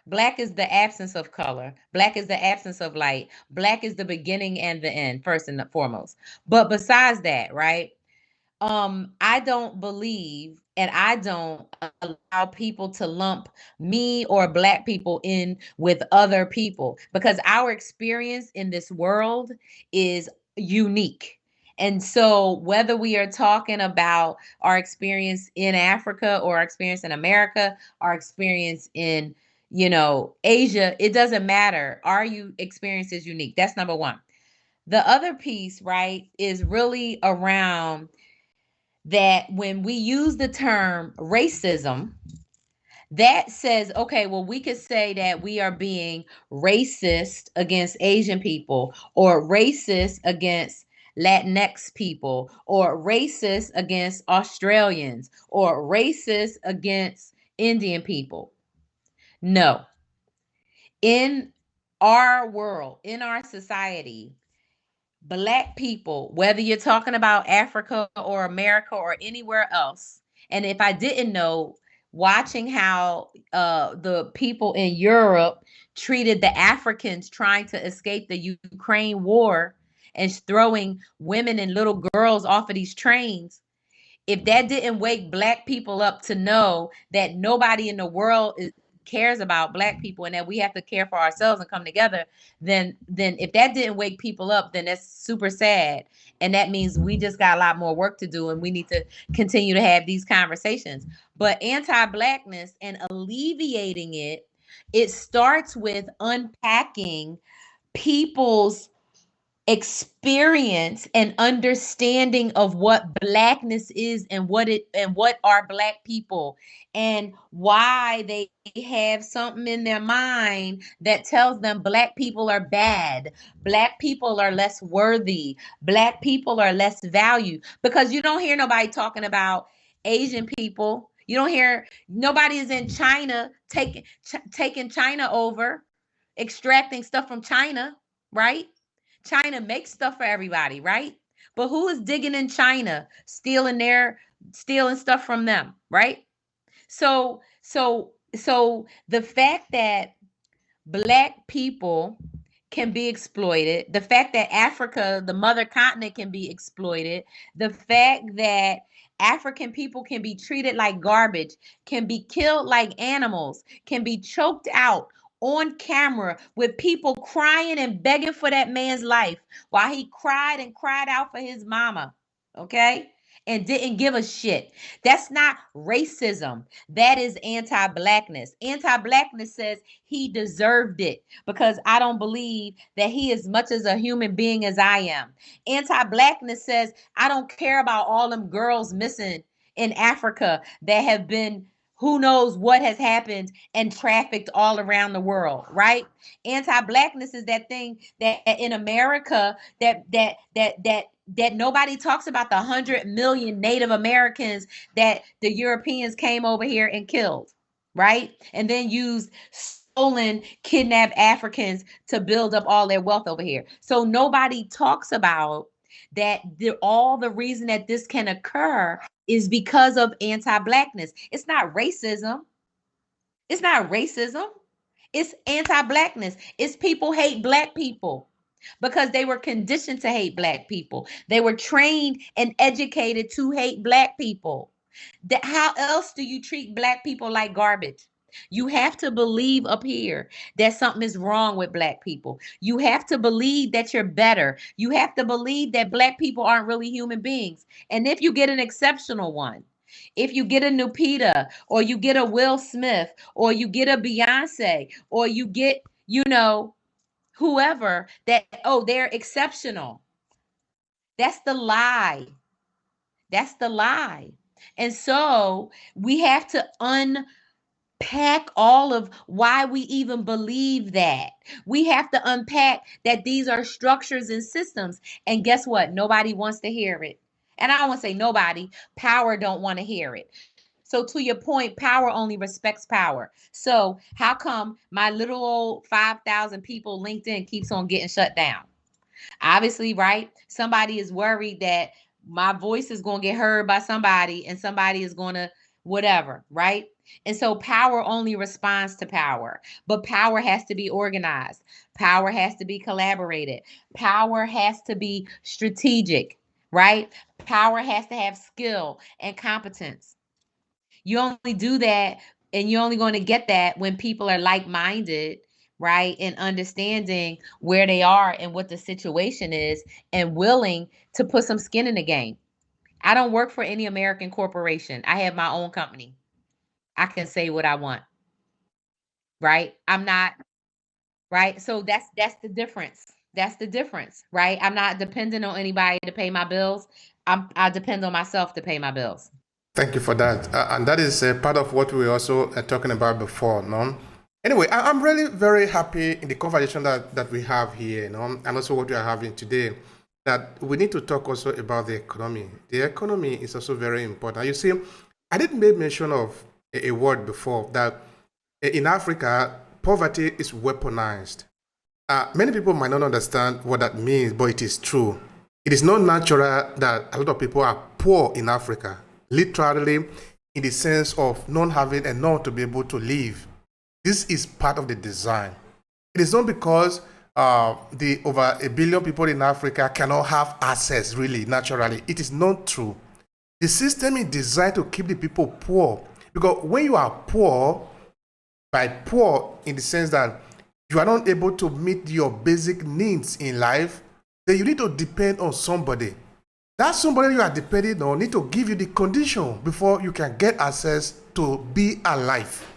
Black is the absence of color. Black is the absence of light. Black is the beginning and the end, first and foremost. But besides that, right? I don't believe, and I don't allow people to lump me or Black people in with other people, because our experience in this world is unique. And so, whether we are talking about our experience in Africa or our experience in America, our experience in, Asia, it doesn't matter. Our experience is unique. That's number one. The other piece, right, is really around that when we use the term racism, that says, okay, well, we could say that we are being racist against Asian people, or racist against Latinx people, or racist against Australians, or racist against Indian people. No. In our world, in our society, Black people, whether you're talking about Africa or America or anywhere else, and if I didn't know, watching how the people in Europe treated the Africans trying to escape the Ukraine war and throwing women and little girls off of these trains, if that didn't wake Black people up to know that nobody in the world cares about Black people and that we have to care for ourselves and come together, then if that didn't wake people up, then that's super sad. And that means we just got a lot more work to do, and we need to continue to have these conversations. But anti-Blackness and alleviating it, it starts with unpacking people's experience and understanding of what Blackness is, and what are Black people, and why they have something in their mind that tells them Black people are bad, Black people are less worthy, Black people are less valued. Because you don't hear nobody talking about Asian people. You don't hear nobody is in China taking China over, extracting stuff from China, right? China makes stuff for everybody, right? But who is digging in China, stealing stuff from them, right? So the fact that Black people can be exploited, the fact that Africa, the mother continent, can be exploited, the fact that African people can be treated like garbage, can be killed like animals, can be choked out on camera with people crying and begging for that man's life while he cried and cried out for his mama, okay? And didn't give a shit. That's not racism. That is anti-Blackness. Anti-Blackness says he deserved it because I don't believe that he is much as a human being as I am. Anti-Blackness says I don't care about all them girls missing in Africa that have been, who knows what has happened, and trafficked all around the world, right? Anti-Blackness is that thing that in America that nobody talks about, the 100 million Native Americans that the Europeans came over here and killed, right? And then used stolen, kidnapped Africans to build up all their wealth over here. So nobody talks about that all the reason that this can occur is because of anti-Blackness. It's not racism. It's not racism. It's anti-Blackness. It's people hate Black people because they were conditioned to hate Black people. They were trained and educated to hate Black people. How else do you treat Black people like garbage? You have to believe up here that something is wrong with Black people. You have to believe that you're better. You have to believe that Black people aren't really human beings. And if you get an exceptional one, if you get a Nupita, or you get a Will Smith, or you get a Beyonce, or you get, whoever, that, oh, they're exceptional. That's the lie. That's the lie. And so we have to unpack all of why we even believe that. We have to unpack that these are structures and systems. And guess what? Nobody wants to hear it. And I don't want to say nobody. Power don't want to hear it. So to your point, power only respects power. So how come my little old 5,000 people LinkedIn keeps on getting shut down? Obviously, right? Somebody is worried that my voice is going to get heard by somebody, and somebody is going to whatever, right? And so power only responds to power, but power has to be organized. Power has to be collaborated. Power has to be strategic, right? Power has to have skill and competence. You only do that, and you're only going to get that when people are like-minded, right? And understanding where they are and what the situation is and willing to put some skin in the game. I don't work for any American corporation. I have my own company. I can say what I want, right? I'm not, right? So that's the difference. That's the difference, right? I'm not dependent on anybody to pay my bills. I depend on myself to pay my bills. Thank you for that. And that is part of what we were also talking about before, no? Anyway, I'm really very happy in the conversation that we have here, and also what we are having today, that we need to talk also about the economy. The economy is also very important. You see, I didn't make mention of a word before that in Africa, poverty is weaponized. Many people might not understand what that means, but it is true. It is not natural that a lot of people are poor in Africa, literally in the sense of not having enough to be able to live. This is part of the design. It is not because the over a billion people in Africa cannot have access really naturally. It is not true. The system is designed to keep the people poor, because when you are poor, by poor in the sense that you are not able to meet your basic needs in life, then you need to depend on somebody. That somebody you are depending on need to give you the condition before you can get access to be alive.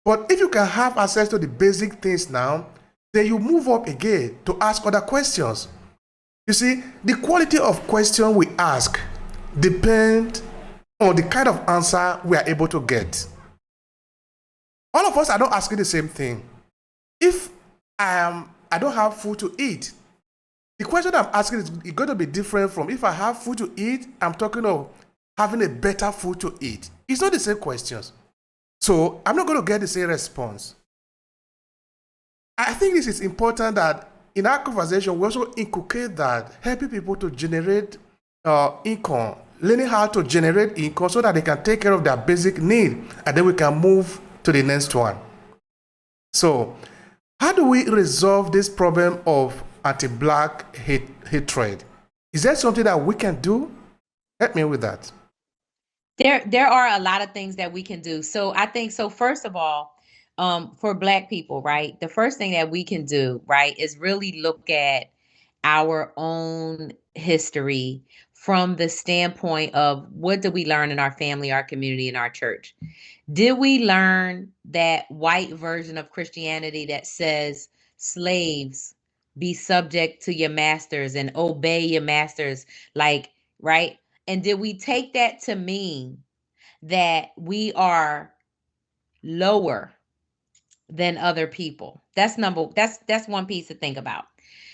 But if you can have access to the basic things now, then you move up again to ask other questions. You see, the quality of question we ask depends on the kind of answer we are able to get. All of us are not asking the same thing. If I don't have food to eat, the question I'm asking is going to be different from if I have food to eat. I'm talking of having a better food to eat. It's not the same questions. So I'm not going to get the same response. I think this is important that in our conversation, we also inculcate that, helping people to generate income, learning how to generate income so that they can take care of their basic need, and then we can move to the next one. So, how do we resolve this problem of anti-Black hatred? Is there something that we can do? Help me with that. There are a lot of things that we can do. So I think, so first of all, for Black people, right, the first thing that we can do, right, is really look at our own history from the standpoint of what did we learn in our family, our community, and our church. Did we learn that white version of Christianity that says, slaves, be subject to your masters and obey your masters, like, right? And did we take that to mean that we are lower than other people? That's one piece to think about.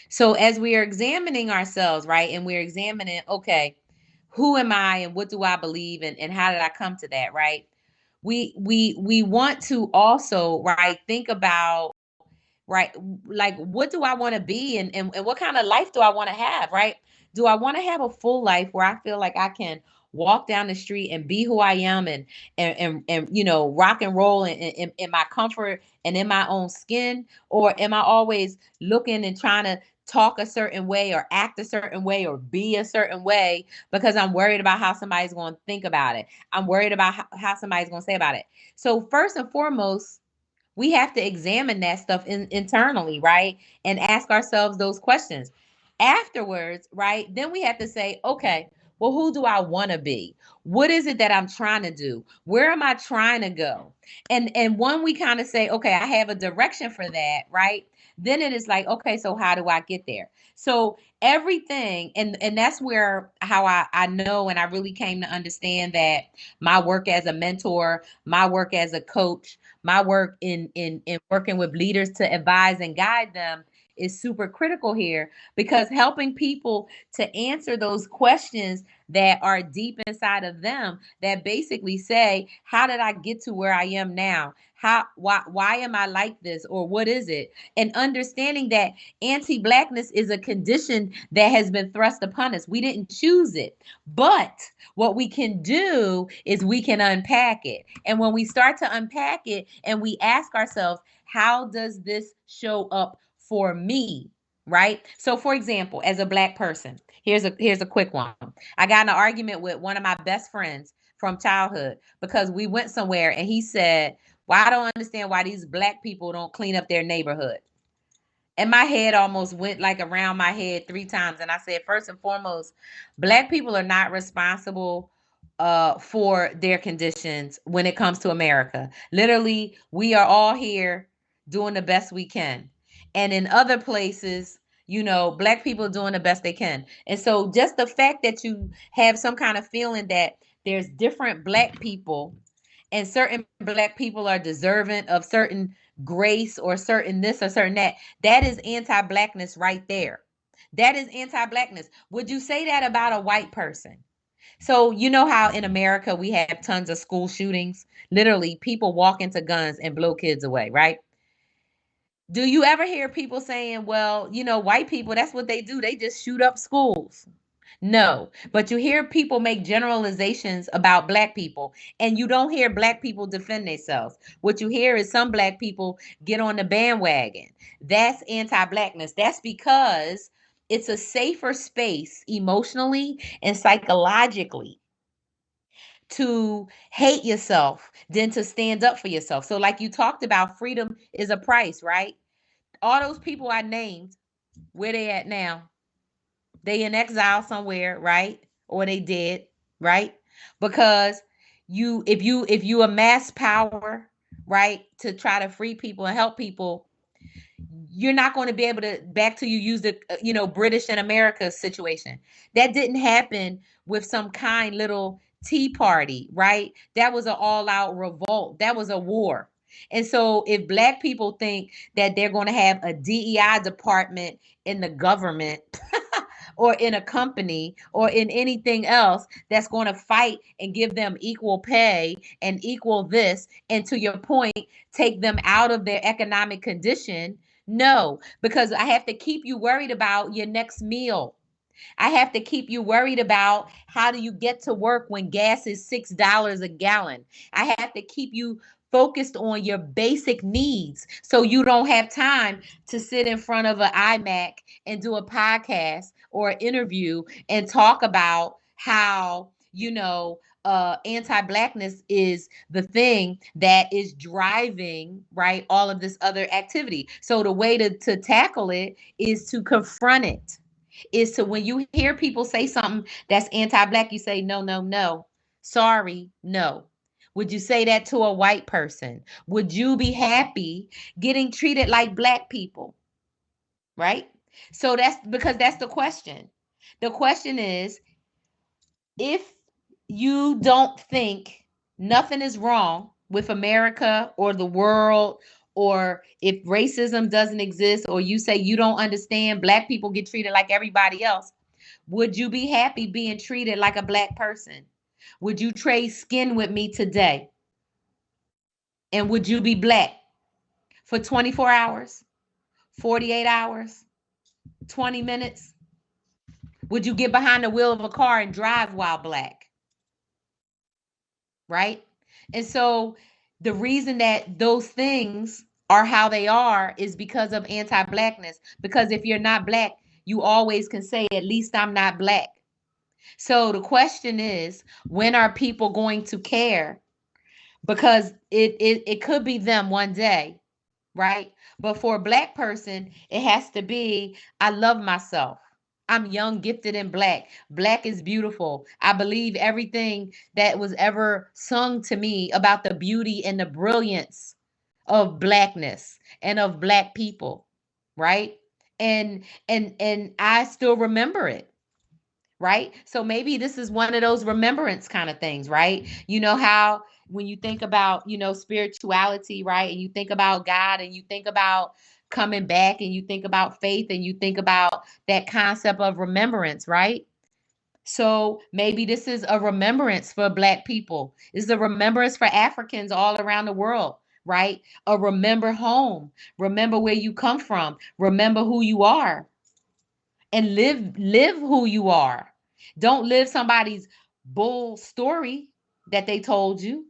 So as we are examining ourselves, right, and we're examining, okay, who am I and what do I believe and how did I come to that, right? We want to also, right, think about, right, like, what do I want to be and what kind of life do I want to have, right? Do I want to have a full life where I feel like I can walk down the street and be who I am and rock and roll in my comfort and in my own skin? Or am I always looking and trying to talk a certain way or act a certain way or be a certain way because I'm worried about how somebody's going to think about it? I'm worried about how somebody's going to say about it. So first and foremost, we have to examine that stuff internally, right? And ask ourselves those questions. Afterwards, right? Then we have to say, okay, well, who do I want to be? What is it that I'm trying to do? Where am I trying to go? And when we kind of say, okay, I have a direction for that, right? Then it is like, okay, so how do I get there? So everything, and that's where how I know and I really came to understand that my work as a mentor, my work as a coach, my work in working with leaders to advise and guide them is super critical here, because helping people to answer those questions that are deep inside of them, that basically say, how did I get to where I am now? Why am I like this, or what is it? And understanding that anti-Blackness is a condition that has been thrust upon us. We didn't choose it, but what we can do is we can unpack it. And when we start to unpack it and we ask ourselves, how does this show up for me? Right? So for example, as a Black person, here's a quick one. I got in an argument with one of my best friends from childhood because we went somewhere and he said, Why I don't understand why these black people don't clean up their neighborhood. And my head almost went like around my head 3 times. And I said, first and foremost, black people are not responsible for their conditions when it comes to America. Literally, we are all here doing the best we can. And in other places, black people are doing the best they can. And so just the fact that you have some kind of feeling that there's different black people and certain black people are deserving of certain grace or certain this or certain that, that is anti-blackness right there. That is anti-blackness. Would you say that about a white person? So you know how in America we have tons of school shootings? Literally, people walk into guns and blow kids away, right? Do you ever hear people saying, well, white people, that's what they do. They just shoot up schools. No, but you hear people make generalizations about black people, and you don't hear black people defend themselves. What you hear is some black people get on the bandwagon. That's anti-blackness. That's because it's a safer space emotionally and psychologically to hate yourself than to stand up for yourself. So, like you talked about, freedom is a price, right? All those people I named, where they at now? They in exile somewhere, right? Or they dead, right? Because if you amass power, right, to try to free people and help people, you're not going to be able to, back to you use the British and America situation. That didn't happen with some kind little tea party, right? That was an all-out revolt. That was a war. And so if black people think that they're going to have a DEI department in the government or in a company or in anything else that's going to fight and give them equal pay and equal this, and to your point, take them out of their economic condition. No, because I have to keep you worried about your next meal. I have to keep you worried about how do you get to work when gas is $6 a gallon. I have to keep you focused on your basic needs so you don't have time to sit in front of an iMac and do a podcast or an interview and talk about how, anti-blackness is the thing that is driving, right, all of this other activity. So the way to tackle it is to confront it, is to, when you hear people say something that's anti-black, you say, no, no, no. Sorry, no. Would you say that to a white person? Would you be happy getting treated like black people? Right? So that's because that's the question. The question is, if you don't think nothing is wrong with America or the world, or if racism doesn't exist, or you say you don't understand black people get treated like everybody else, would you be happy being treated like a black person? Would you trade skin with me today? And would you be black for 24 hours, 48 hours, 20 minutes? Would you get behind the wheel of a car and drive while black? Right? And so the reason that those things are how they are is because of anti-blackness. Because if you're not black, you always can say, at least I'm not black. So the question is, when are people going to care? Because it could be them one day, right? But for a black person, it has to be, I love myself. I'm young, gifted, and black. Black is beautiful. I believe everything that was ever sung to me about the beauty and the brilliance of blackness and of black people, right? And I still remember it, right? So maybe this is one of those remembrance kind of things, right? You know how when you think about, spirituality, right? And you think about God and you think about coming back and you think about faith and you think about that concept of remembrance, right? So maybe this is a remembrance for black people. It's a remembrance for Africans all around the world, right? A remember home, remember where you come from, remember who you are, and live who you are. Don't live somebody's bull story that they told you.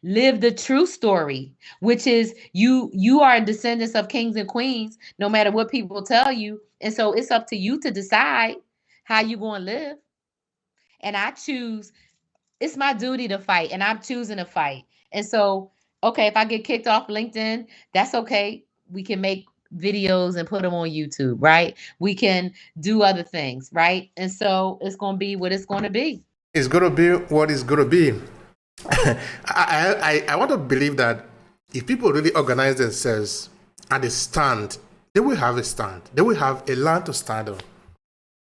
Live the true story, which is you are descendants of kings and queens, no matter what people tell you. And so it's up to you to decide how you going to live. And I choose, it's my duty to fight, and I'm choosing to fight. And so Okay, if I get kicked off LinkedIn, that's okay. We can make videos and put them on YouTube, right? We can do other things, right? And so it's going to be what it's going to be. It's going to be what it's going to be. I want to believe that if people really organize themselves and they stand, they will have a stand. They will have a land to stand on.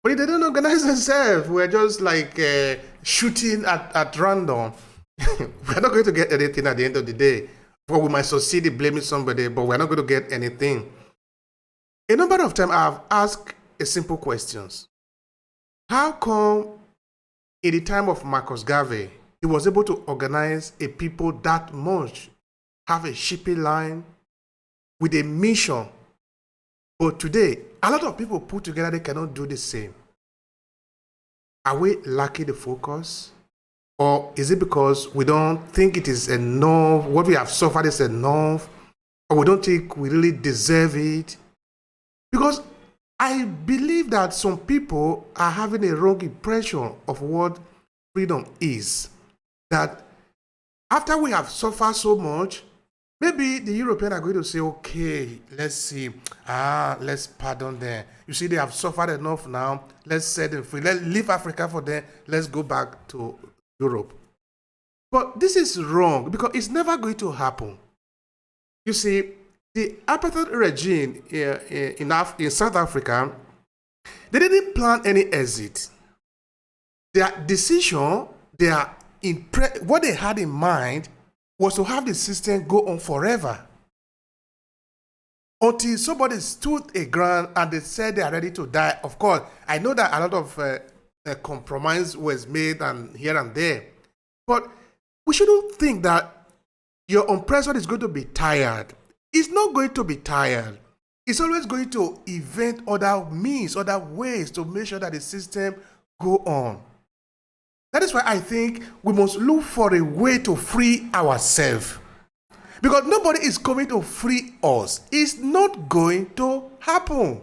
But if they don't organize themselves, we're just like shooting at random. We're not going to get anything at the end of the day. Well, we might succeed in blaming somebody, but we're not going to get anything. A number of times I've asked a simple questions. How come in the time of Marcus Garvey, he was able to organize a people that much, have a shipping line with a mission? But today, a lot of people put together, they cannot do the same. Are we lacking the focus? Or is it because we don't think it is enough, what we have suffered is enough, or we don't think we really deserve it? Because I believe that some people are having a wrong impression of what freedom is. That after we have suffered so much, maybe the Europeans are going to say, okay, let's see, let's pardon them. You see, they have suffered enough now. Let's set them free. Let's leave Africa for them. Let's go back to Europe. But this is wrong because it's never going to happen. You see, the apartheid regime in South Africa, they didn't plan any exit. Their decision, what they had in mind was to have the system go on forever. Until somebody stood a ground and they said they are ready to die. Of course, I know that a lot of compromise was made and here and there. But we shouldn't think that your oppressor is going to be tired. It's not going to be tired. It's always going to invent other means, other ways to make sure that the system go on. That is why I think we must look for a way to free ourselves. Because nobody is coming to free us. It's not going to happen.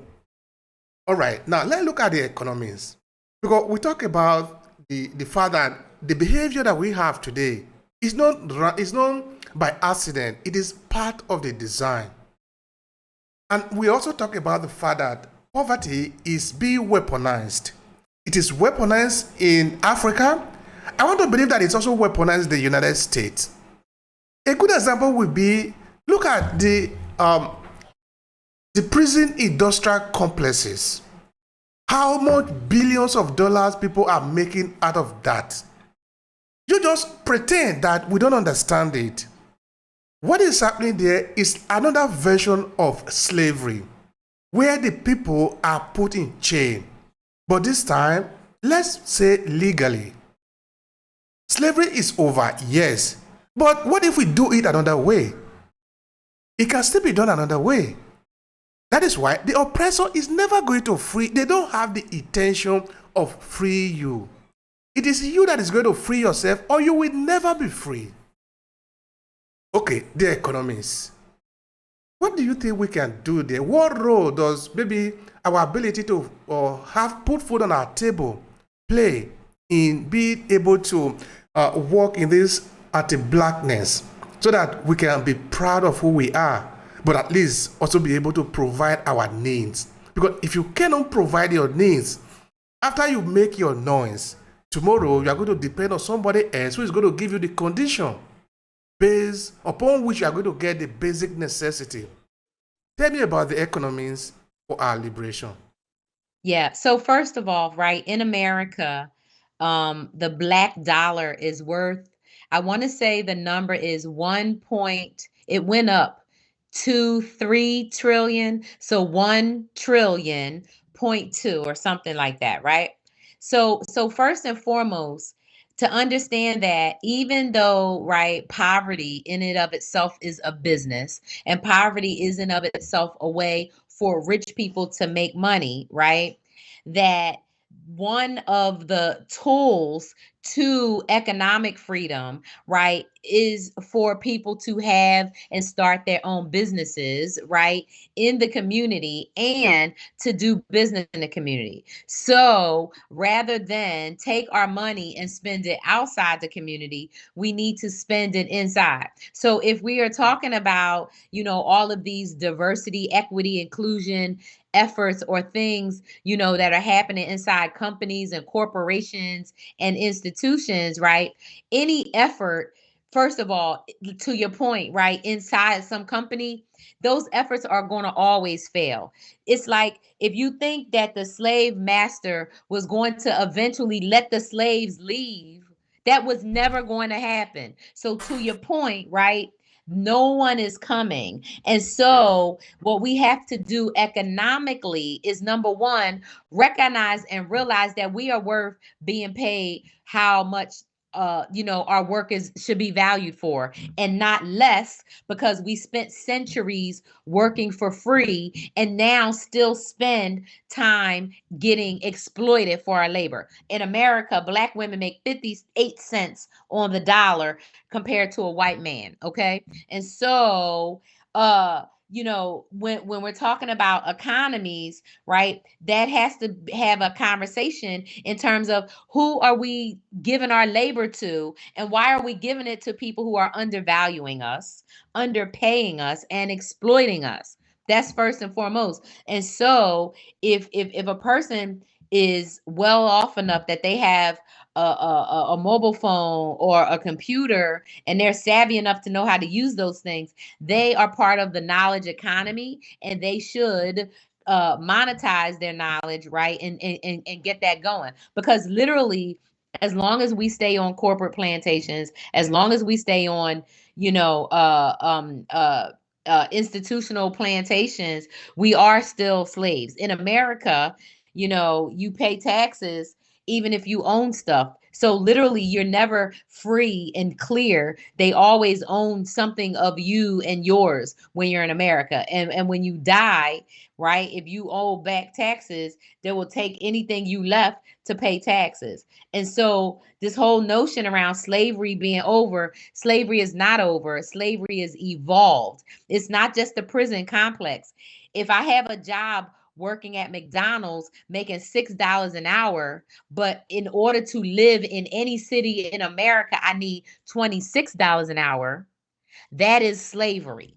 All right, now let's look at the economies. Because we talk about the fact that the behavior that we have today is not by accident. It is part of the design. And we also talk about the fact that poverty is being weaponized. It is weaponized in Africa. I want to believe that it's also weaponized in the United States. A good example would be, look at the prison industrial complexes. How much billions of dollars people are making out of that. You just pretend that we don't understand it. What is happening there is another version of slavery, where the people are put in chain. But this time, let's say legally. Slavery is over, yes. But what if we do it another way? It can still be done another way. That is why the oppressor is never going to free. They don't have the intention of free you. It is you that is going to free yourself, or you will never be free. Okay, the economies. What do you think we can do there? What role does maybe our ability to put food on our table play in being able to work in this anti-blackness, so that we can be proud of who we are, but at least also be able to provide our needs? Because if you cannot provide your needs, after you make your noise, tomorrow you are going to depend on somebody else who is going to give you the condition based upon which you are going to get the basic necessity. Tell me about the economies for our liberation. Yeah. So first of all, right, in America, the black dollar is worth, I want to say the number is it went up to 3 trillion. So 1 trillion point two or something like that, right? So first and foremost, to understand that even though, right, poverty in and of itself is a business, and poverty is in of itself a way for rich people to make money, right? That one of the tools to economic freedom, right, is for people to have and start their own businesses, right, in the community and to do business in the community. So rather than take our money and spend it outside the community, we need to spend it inside. So if we are talking about, all of these diversity, equity, inclusion efforts or things, that are happening inside companies and corporations and institutions, right? Any effort, first of all, to your point, right, inside some company, those efforts are going to always fail. It's like if you think that the slave master was going to eventually let the slaves leave, that was never going to happen. So, to your point, right? No one is coming. And so, what we have to do economically is number one, recognize and realize that we are worth being paid how much our work should be valued for, and not less, because we spent centuries working for free and now still spend time getting exploited for our labor. In America, Black women make 58 cents on the dollar compared to a white man. Okay. And so, when we're talking about economies, right, that has to have a conversation in terms of who are we giving our labor to, and why are we giving it to people who are undervaluing us, underpaying us, and exploiting us. That's first and foremost. And so if a person is well off enough that they have a mobile phone or a computer, and they're savvy enough to know how to use those things, they are part of the knowledge economy, and they should monetize their knowledge, right, and get that going. Because literally, as long as we stay on corporate plantations, as long as we stay on, institutional plantations, we are still slaves. In America, you pay taxes even if you own stuff. So literally, you're never free and clear. They always own something of you and yours when you're in America. And when you die, right, if you owe back taxes, they will take anything you left to pay taxes. And so this whole notion around slavery being over, slavery is not over. Slavery is evolved. It's not just the prison complex. If I have a job working at McDonald's making $6 an hour, but in order to live in any city in America, I need $26 an hour, that is slavery,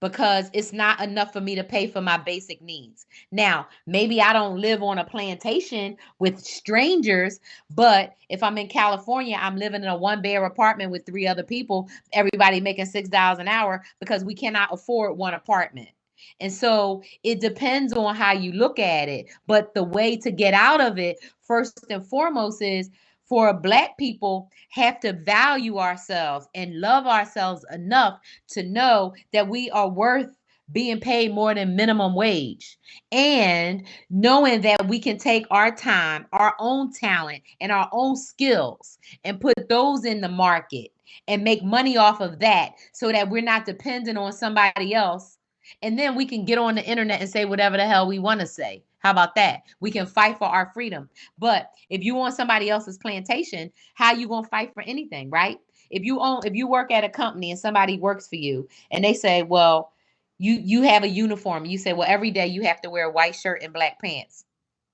because it's not enough for me to pay for my basic needs. Now, maybe I don't live on a plantation with strangers, but if I'm in California, I'm living in a one-bedroom apartment with three other people, everybody making $6 an hour, because we cannot afford one apartment. And so it depends on how you look at it. But the way to get out of it, first and foremost, is for Black people have to value ourselves and love ourselves enough to know that we are worth being paid more than minimum wage, and knowing that we can take our time, our own talent, and our own skills and put those in the market and make money off of that, so that we're not dependent on somebody else. And then we can get on the internet and say whatever the hell we want to say. How about that? We can fight for our freedom. But if you on somebody else's plantation, how you gonna fight for anything, right? If you work at a company and somebody works for you and they say, well, you have a uniform. You say, well, every day you have to wear a white shirt and black pants.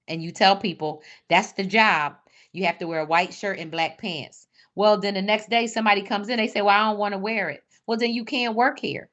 And you tell people that's the job. You have to wear a white shirt and black pants. Well, then the next day somebody comes in, they say, well, I don't want to wear it. Well, then you can't work here.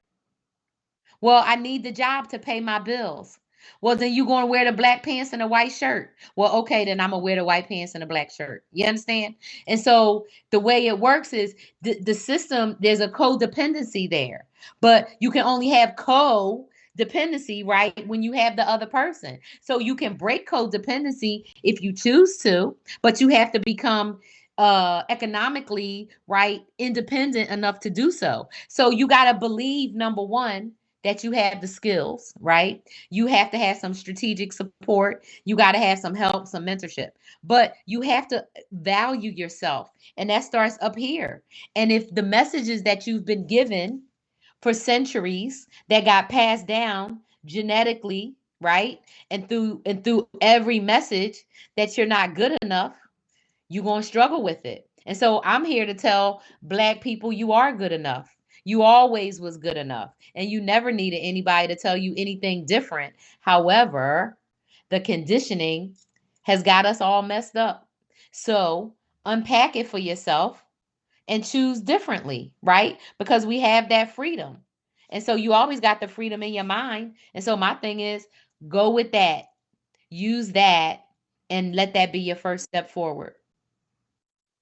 Well, I need the job to pay my bills. Well, then you going to wear the black pants and the white shirt. Well, okay, then I'm going to wear the white pants and the black shirt. You understand? And so the way it works is the system, there's a codependency there. But you can only have codependency, right, when you have the other person. So you can break codependency if you choose to, but you have to become economically, right, independent enough to do so. So you got to believe, number one, that you have the skills, right? You have to have some strategic support. You got to have some help, some mentorship. But you have to value yourself. And that starts up here. And if the messages that you've been given for centuries that got passed down genetically, right? And through every message that you're not good enough, you're going to struggle with it. And so I'm here to tell Black people you are good enough. You always was good enough, and you never needed anybody to tell you anything different. However, the conditioning has got us all messed up. So unpack it for yourself and choose differently, right? Because we have that freedom. And so you always got the freedom in your mind. And so my thing is, go with that, use that, and let that be your first step forward.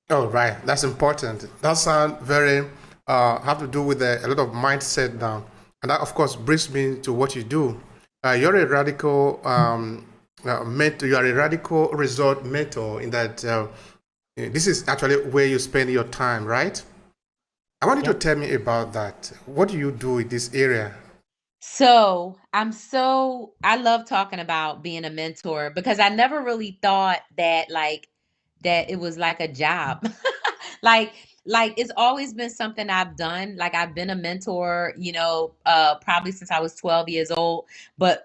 Oh, right. That's important. That sounds very, have to do with a lot of mindset down. And that, of course, brings me to what you do. You're a radical mentor. You are a radical result mentor in that this is actually where you spend your time, right? I want you to Yep. tell me about that. What do you do in this area? I love talking about being a mentor because I never really thought that it was like a job. like like it's always been something I've done. Like I've been a mentor, probably since I was 12 years old, but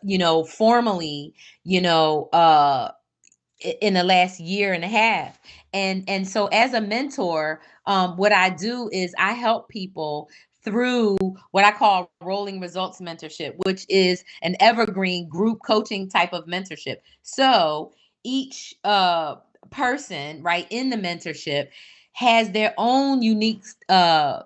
formally, you know, uh in the last year and a half. And so as a mentor, what I do is I help people through what I call rolling results mentorship, which is an evergreen group coaching type of mentorship. So each person, right, in the mentorship has their own unique uh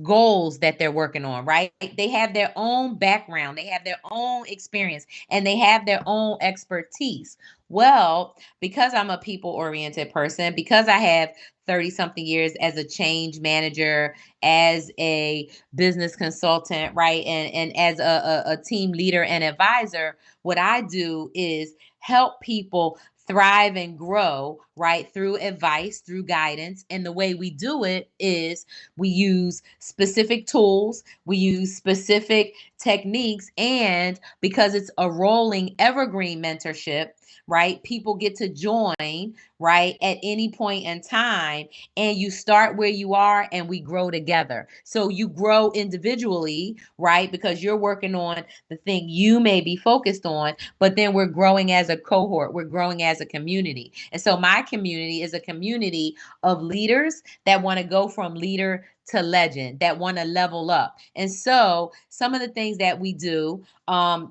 goals that they're working on, right? They have their own background, they have their own experience, and they have their own expertise. Well, because I'm a people oriented person, because I have 30 something years as a change manager, as a business consultant, right? And as a team leader and advisor, what I do is help people thrive and grow, right? Through advice, through guidance. And the way we do it is we use specific tools, we use specific techniques, and because it's a rolling evergreen mentorship, right? People get to join, right, at any point in time, and you start where you are and we grow together. So you grow individually, right? Because you're working on the thing you may be focused on, but then we're growing as a cohort, we're growing as a community. And so my community is a community of leaders that want to go from leader to legend, that want to level up. And so some of the things that we do, are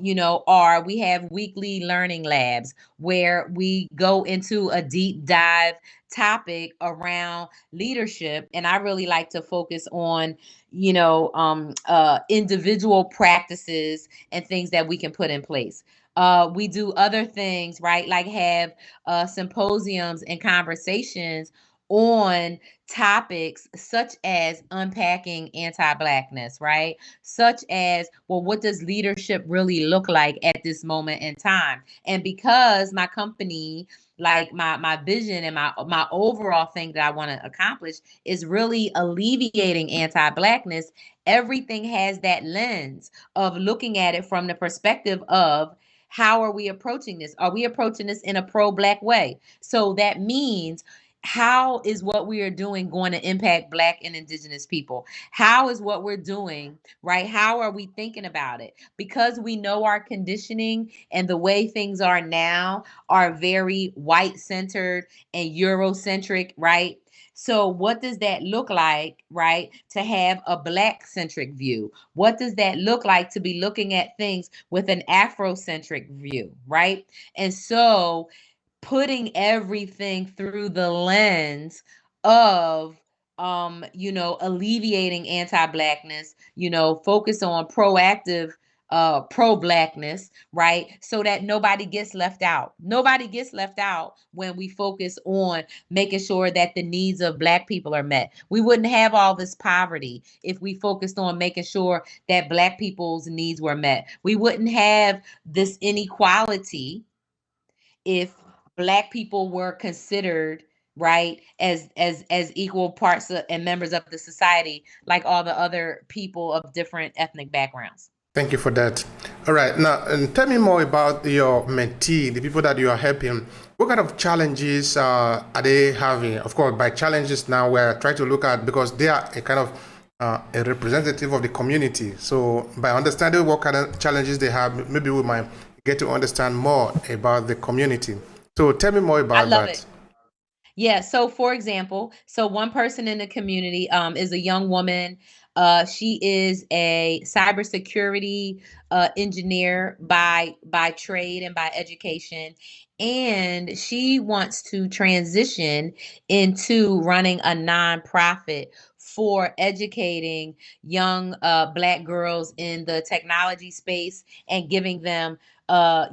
we have weekly learning labs where we go into a deep dive topic around leadership. And I really like to focus on, individual practices and things that we can put in place. We do other things, right? Like have symposiums and conversations on topics such as unpacking anti-blackness, right? Such as, well, what does leadership really look like at this moment in time? And because my company, like my vision and my overall thing that I want to accomplish is really alleviating anti-blackness, everything has that lens of looking at it from the perspective of how are we approaching this? Are we approaching this in a pro-black way? So that means, how is what we are doing going to impact Black and Indigenous people? How is what we're doing, right? How are we thinking about it? Because we know our conditioning and the way things are now are very white centered and Eurocentric, right? So, what does that look like, right? To have a Black centric view? What does that look like to be looking at things with an Afrocentric view, right? And so, putting everything through the lens of alleviating anti-blackness, focus on proactive pro-blackness, right? So that nobody gets left out. Nobody gets left out when we focus on making sure that the needs of Black people are met. We wouldn't have all this poverty if we focused on making sure that Black people's needs were met. We wouldn't have this inequality if Black people were considered, right, as equal parts and members of the society like all the other people of different ethnic backgrounds. Thank you for that. All right, now and tell me more about your mentee, the people that you are helping. What kind of challenges are they having? Of course, by challenges now we're trying to look at, because they are a kind of a representative of the community. So by understanding what kind of challenges they have, maybe we might get to understand more about the community. So tell me more I about love it. that. Yeah. So, for example, so one person in the community is a young woman. She is a cybersecurity engineer by trade and by education, and she wants to transition into running a nonprofit for educating young Black girls in the technology space and giving them,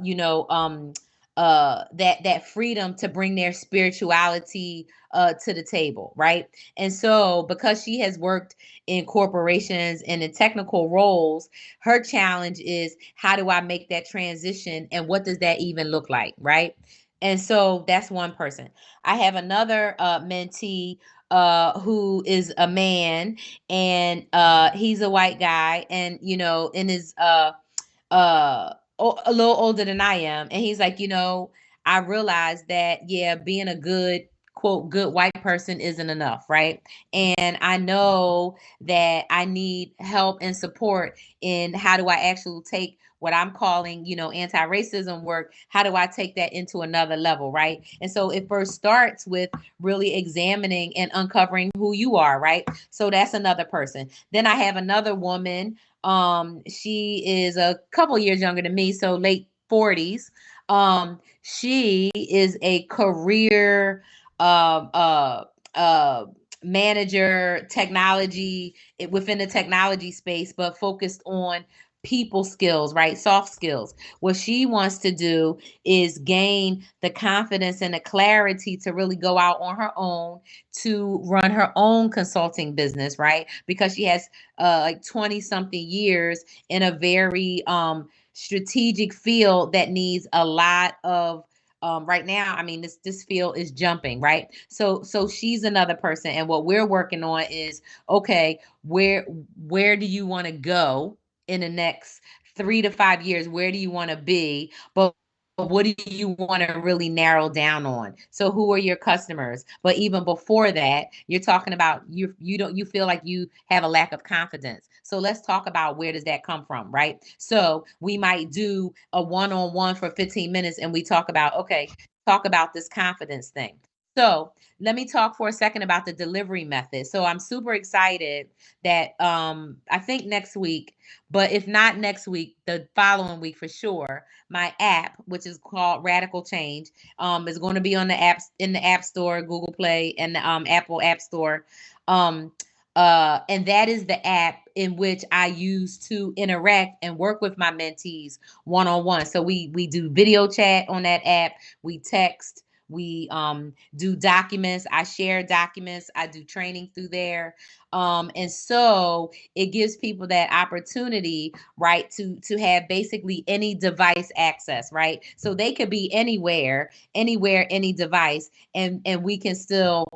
you know, that freedom to bring their spirituality to the table, right? And so because she has worked in corporations and in technical roles, her challenge is, how do I make that transition and what does that even look like, right? And so that's one person. I have another mentee who is a man, and he's a white guy, and in his a little older than I am, and he's like, I realized that, yeah, being a good, quote, good white person isn't enough, right? And I know that I need help and support in how do I actually take what I'm calling, anti-racism work, how do I take that into another level, right? And so it first starts with really examining and uncovering who you are, right? So that's another person. Then I have another woman. She is a couple years younger than me, so late 40s. She is a career uh, uh, uh, manager, technology within the technology space, but focused on people skills, right? Soft skills. What she wants to do is gain the confidence and the clarity to really go out on her own to run her own consulting business, right? Because she has like 20 something years in a very strategic field that needs a lot of right now. I mean, this field is jumping, right? So she's another person, and what we're working on is, okay, where do you want to go in the next 3 to 5 years? Where do you want to be? But what do you want to really narrow down on? So who are your customers? But even before that, you're talking about you feel like you have a lack of confidence. So let's talk about, where does that come from, right? So we might do a one-on-one for 15 minutes and we talk about, okay, talk about this confidence thing. So let me talk for a second about the delivery method. So I'm super excited that I think next week, but if not next week, the following week for sure, my app, which is called Radical Change, is going to be on the apps, in the App Store, Google Play, and the Apple App Store. Um, and that is the app in which I use to interact and work with my mentees one on one. So we do video chat on that app. We text. We do documents. I share documents. I do training through there. And so it gives people that opportunity, right, to have basically any device access, right? So they could be anywhere, any device, and we can still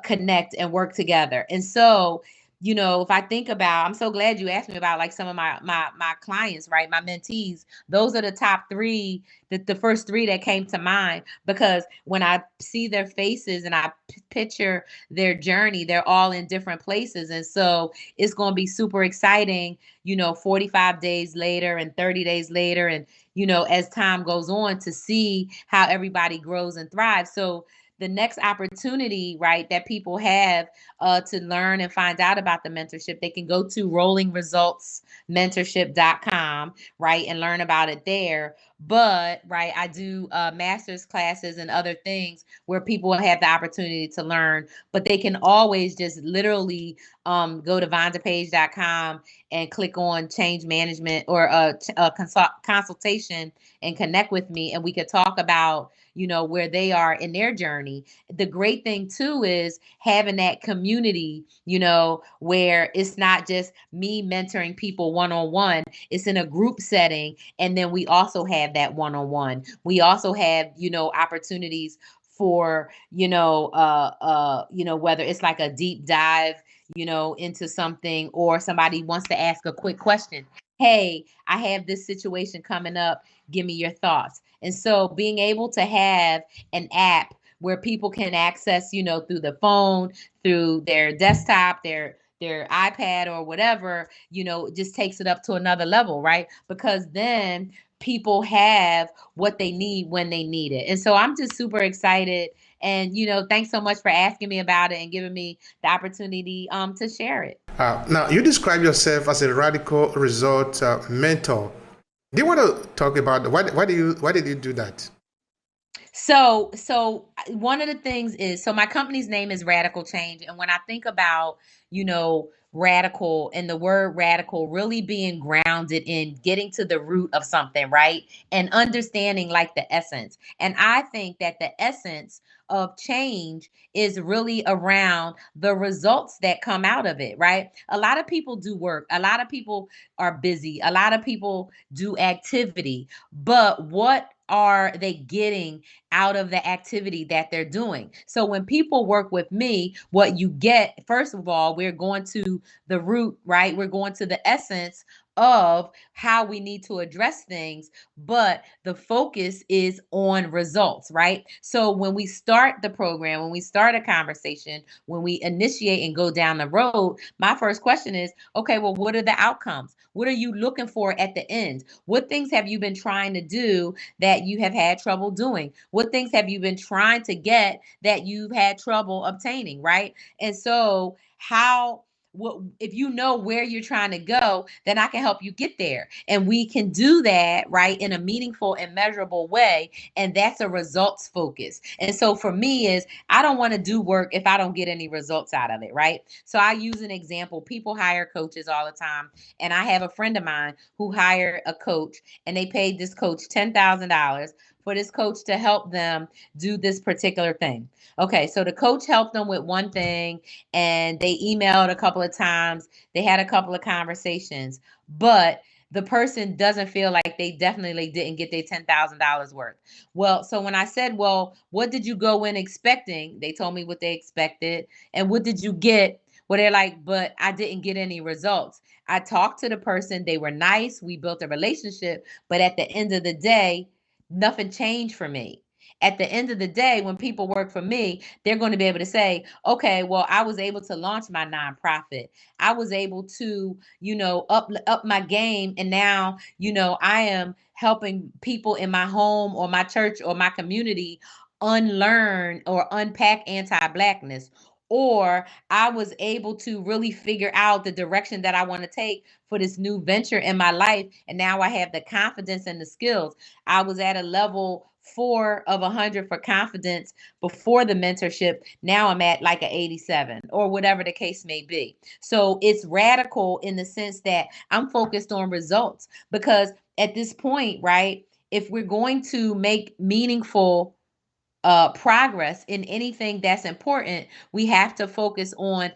connect and work together. And so, if I think about, I'm so glad you asked me about like some of my clients, right? My mentees. Those are the top three, the first three that came to mind, because when I see their faces and I picture their journey, they're all in different places. And so it's going to be super exciting, 45 days later and 30 days later, and as time goes on, to see how everybody grows and thrives. So the next opportunity, right, that people have to learn and find out about the mentorship, they can go to rollingresultsmentorship.com, right, and learn about it there. But, right, I do master's classes and other things where people have the opportunity to learn, but they can always just literally go to vondapage.com and click on change management or a consultation and connect with me, and we could talk about where they are in their journey. The great thing too is having that community, where it's not just me mentoring people one on one, it's in a group setting. And then we also have that one on one. We also have, opportunities for, whether it's like a deep dive, into something, or somebody wants to ask a quick question. Hey, I have this situation coming up. Give me your thoughts. And so being able to have an app where people can access, through the phone, through their desktop, their iPad or whatever, just takes it up to another level, right? Because then people have what they need when they need it. And so I'm just super excited. And, thanks so much for asking me about it and giving me the opportunity to share it. Now, you describe yourself as a radical result mentor. Do you want to talk about why did you do that? So one of the things is, so my company's name is Radical Change. And when I think about, radical, and the word radical really being grounded in getting to the root of something, right? And understanding like the essence. And I think that the essence of change is really around the results that come out of it, right? A lot of people do work, a lot of people are busy, a lot of people do activity, but what are they getting out of the activity that they're doing? So when people work with me, what you get, first of all, we're going to the root, right? We're going to the essence of how we need to address things, but the focus is on results, right? So when we start the program, when we start a conversation, when we initiate and go down the road, my first question is, okay, well, what are the outcomes? What are you looking for at the end? What things have you been trying to do that you have had trouble doing? What things have you been trying to get that you've had trouble obtaining, right? And so how what if you know where you're trying to go, then I can help you get there. And we can do that, right, in a meaningful and measurable way. And that's a results focus. And so for me is, I don't want to do work if I don't get any results out of it, right? So I use an example. People hire coaches all the time. And I have a friend of mine who hired a coach, and they paid this coach $10,000 for this coach to help them do this particular thing. Okay, so the coach helped them with one thing, and they emailed a couple of times. They had a couple of conversations, but the person doesn't feel like they definitely didn't get their $10,000 worth. Well, so when I said, well, what did you go in expecting? They told me what they expected. And what did you get? Well, they're like, but I didn't get any results. I talked to the person. They were nice. We built a relationship. But at the end of the day, nothing changed for me. At the end of the day, when people work for me, they're going to be able to say, okay, well, I was able to launch my nonprofit. I was able to, up my game. And now, I am helping people in my home or my church or my community unlearn or unpack anti-Blackness. Or I was able to really figure out the direction that I want to take for this new venture in my life. And now I have the confidence and the skills. I was at a level 4 of 100 for confidence before the mentorship. Now I'm at like an 87 or whatever the case may be. So it's radical in the sense that I'm focused on results, because at this point, right, if we're going to make meaningful progress in anything that's important, we have to focus on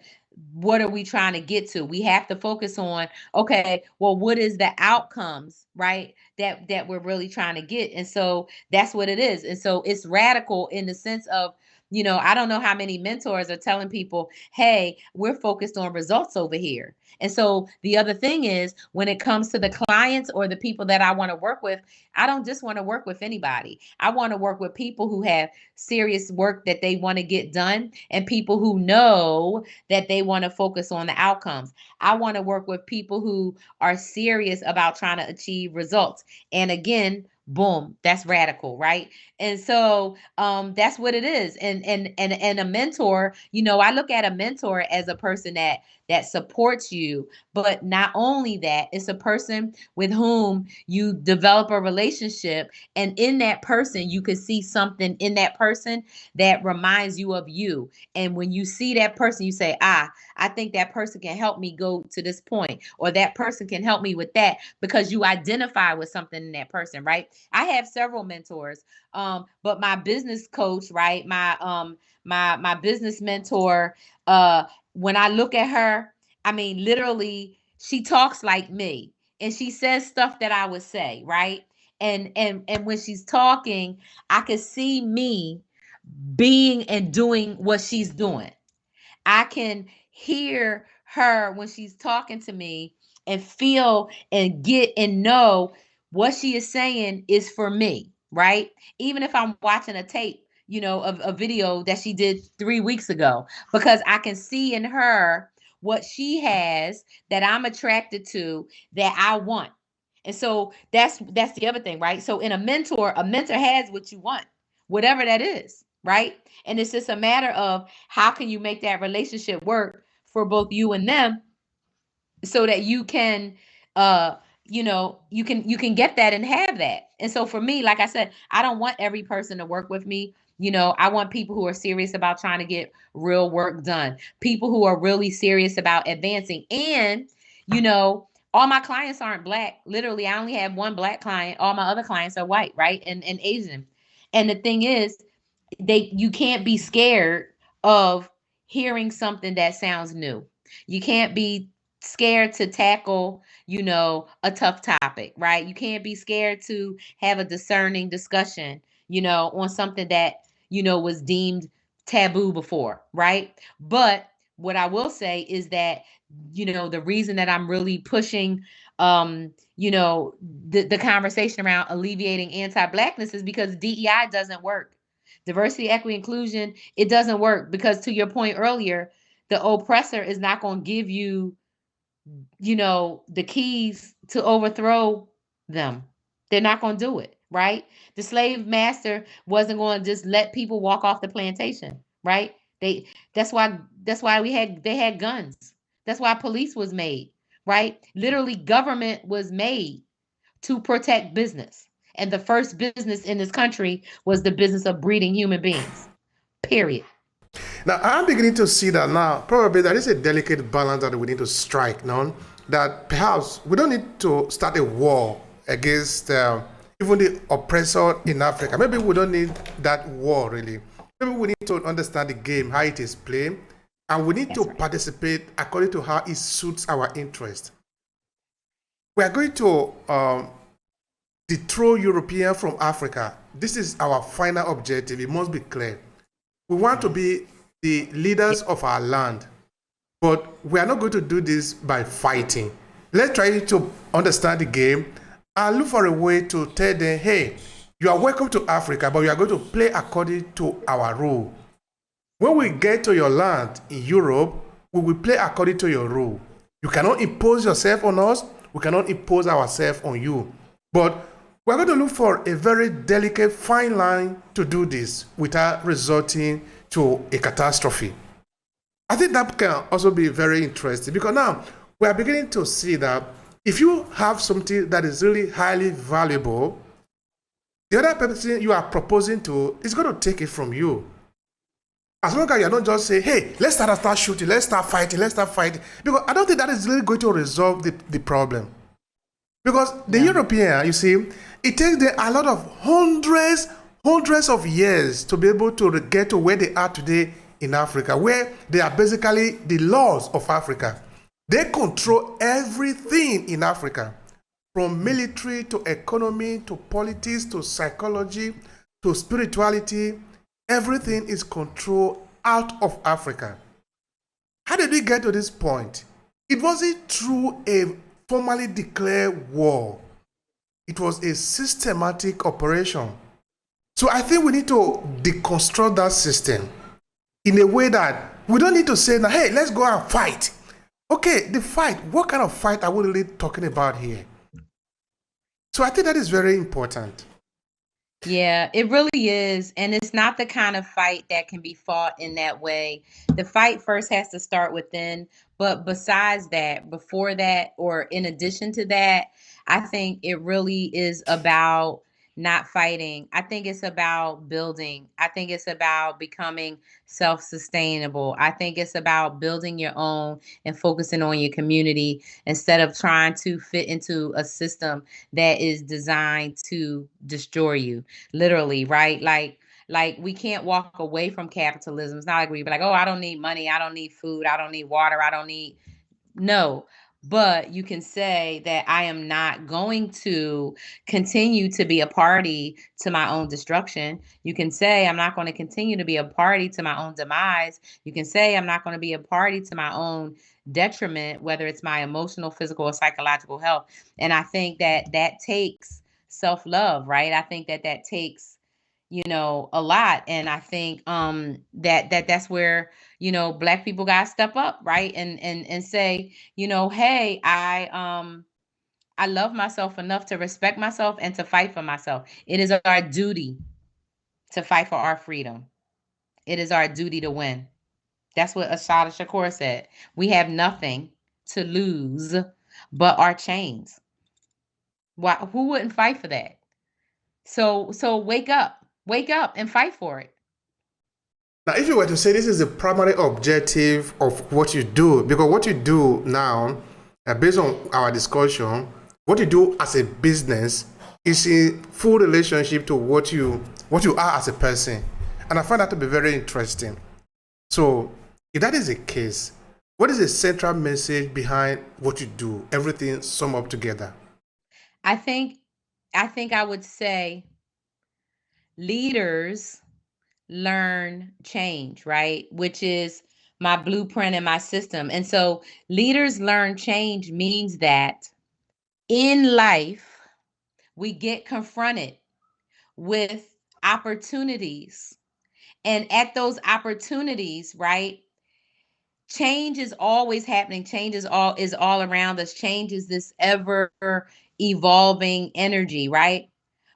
what are we trying to get to. We have to focus on, okay, well, what is the outcomes, right, that we're really trying to get. And so that's what it is. And so it's radical in the sense of, I don't know how many mentors are telling people, hey, we're focused on results over here. And so the other thing is, when it comes to the clients or the people that I want to work with, I don't just want to work with anybody. I want to work with people who have serious work that they want to get done, and people who know that they want to focus on the outcomes. I want to work with people who are serious about trying to achieve results. And again, boom, that's radical, right? And so that's what it is. And a mentor, I look at a mentor as a person that supports you, but not only that, it's a person with whom you develop a relationship, and in that person you can see something in that person that reminds you of you. And when you see that person, you say, I think that person can help me go to this point, or that person can help me with that, because you identify with something in that person, right? I have several mentors, but my business coach, right, my business mentor, when I look at her, I mean, literally, she talks like me, and she says stuff that I would say, right? And when she's talking, I can see me being and doing what she's doing. I can hear her when she's talking to me, and feel and get and know what she is saying is for me, right? Even if I'm watching a tape, of a video that she did 3 weeks ago, because I can see in her what she has that I'm attracted to that I want. And so that's the other thing, right? So in a mentor has what you want, whatever that is, right? And it's just a matter of how can you make that relationship work for both you and them so that you can you can get that and have that. And so for me, like I said, I don't want every person to work with me. I want people who are serious about trying to get real work done, people who are really serious about advancing. And all my clients aren't black. Literally, I only have one black client. All my other clients are white, right? And Asian. And the thing is, you can't be scared of hearing something that sounds new. You can't be scared to tackle, a tough topic, right? You can't be scared to have a discerning discussion, on something that, was deemed taboo before, right? But what I will say is that, the reason that I'm really pushing the conversation around alleviating anti-blackness is because DEI doesn't work. Diversity, equity, inclusion, it doesn't work because, to your point earlier, the oppressor is not going to give you, the keys to overthrow them. They're not going to do it, right? The slave master wasn't going to just let people walk off the plantation, right? They that's why they had guns. That's why police was made, right? Literally government was made to protect business. And the first business in this country was the business of breeding human beings. Period. Now, I'm beginning to see that now. Probably there is a delicate balance that we need to strike now. That perhaps we don't need to start a war against even the oppressor in Africa. Maybe we don't need that war really. Maybe we need to understand the game, how it is played, and we need to participate according to how it suits our interest. We are going to dethrone European from Africa. This is our final objective. It must be clear. We want to be the leaders of our land, but we are not going to do this by fighting. Let's try to understand the game and look for a way to tell them, hey, you are welcome to Africa, but you are going to play according to our rule. When we get to your land in Europe, we will play according to your rule. You cannot impose yourself on us. We cannot impose ourselves on you. But we're going to look for a very delicate, fine line to do this without resulting to a catastrophe. I think that can also be very interesting because now we are beginning to see that if you have something that is really highly valuable, the other person you are proposing to is going to take it from you. As long as you're not just saying, hey, let's start shooting, let's start fighting. Because I don't think that is really going to resolve the problem. Because the European, you see, it takes them a lot of hundreds of years to be able to get to where they are today in Africa, where they are basically the laws of Africa. They control everything in Africa, from military to economy to politics to psychology to spirituality. Everything is controlled out of Africa. How did we get to this point? It wasn't through a formally declared war. It was a systematic operation. So I think we need to deconstruct that system in a way that we don't need to say, now, hey, let's go and fight. Okay, the fight, what kind of fight are we really talking about here? So I think that is very important. Yeah, it really is. And it's not the kind of fight that can be fought in that way. The fight first has to start within. But besides that, before that, or in addition to that, I think it really is about not fighting. I think it's about building. I think it's about becoming self-sustainable. I think it's about building your own and focusing on your community instead of trying to fit into a system that is designed to destroy you, literally, right? Like we can't walk away from capitalism. It's not like we be like, oh, I don't need money, I don't need food, I don't need water, I don't need no. But you can say that I am not going to continue to be a party to my own destruction. You can say I'm not going to continue to be a party to my own demise. You can say I'm not going to be a party to my own detriment, whether it's my emotional, physical, or psychological health. And I think that takes self-love, right? I think that takes a lot. And I think that's where, Black people got to step up, right? And say, hey, I love myself enough to respect myself and to fight for myself. It is our duty to fight for our freedom. It is our duty to win. That's what Ashada Shakur said. We have nothing to lose but our chains. Why? Who wouldn't fight for that? So wake up and fight for it. Now, if you were to say this is the primary objective of what you do, because what you do now, based on our discussion, what you do as a business is in full relationship to what you are as a person, and I find that to be very interesting. So, if that is the case, what is the central message behind what you do? Everything sum up together. I think I would say leaders learn change, right? Which is my blueprint and my system. And so leaders learn change means that in life, we get confronted with opportunities. And at those opportunities, right? Change is always happening. Change is all around us. Change is this ever evolving energy, right?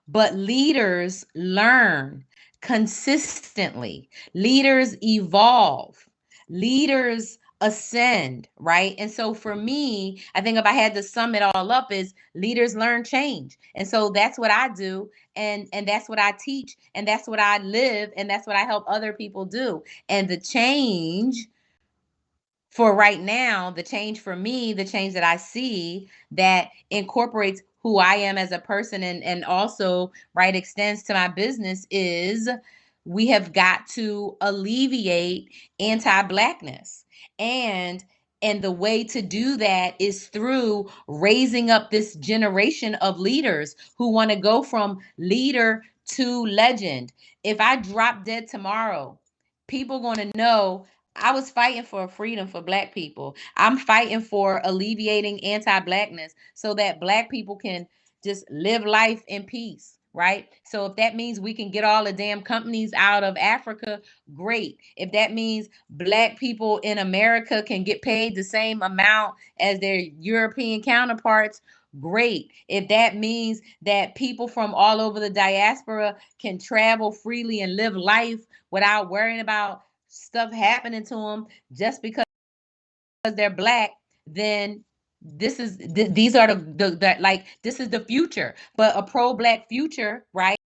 But leaders learn consistently. Leaders evolve. Leaders ascend, right? And so for me, I think if I had to sum it all up is leaders learn change. And so that's what I do, and that's what I teach, and that's what I live, and that's what I help other people do. And the change for right now, the change for me, the change that I see that incorporates who I am as a person, and also, right, extends to my business is we have got to alleviate anti-blackness. And the way to do that is through raising up this generation of leaders who want to go from leader to legend. If I drop dead tomorrow, people going to know I was fighting for freedom for Black people. I'm fighting for alleviating anti-Blackness so that Black people can just live life in peace, right? So if that means we can get all the damn companies out of Africa, great. If that means Black people in America can get paid the same amount as their European counterparts, great. If that means that people from all over the diaspora can travel freely and live life without worrying about stuff happening to them just because they're Black, then these are the like this is the future. But a pro-Black future, right,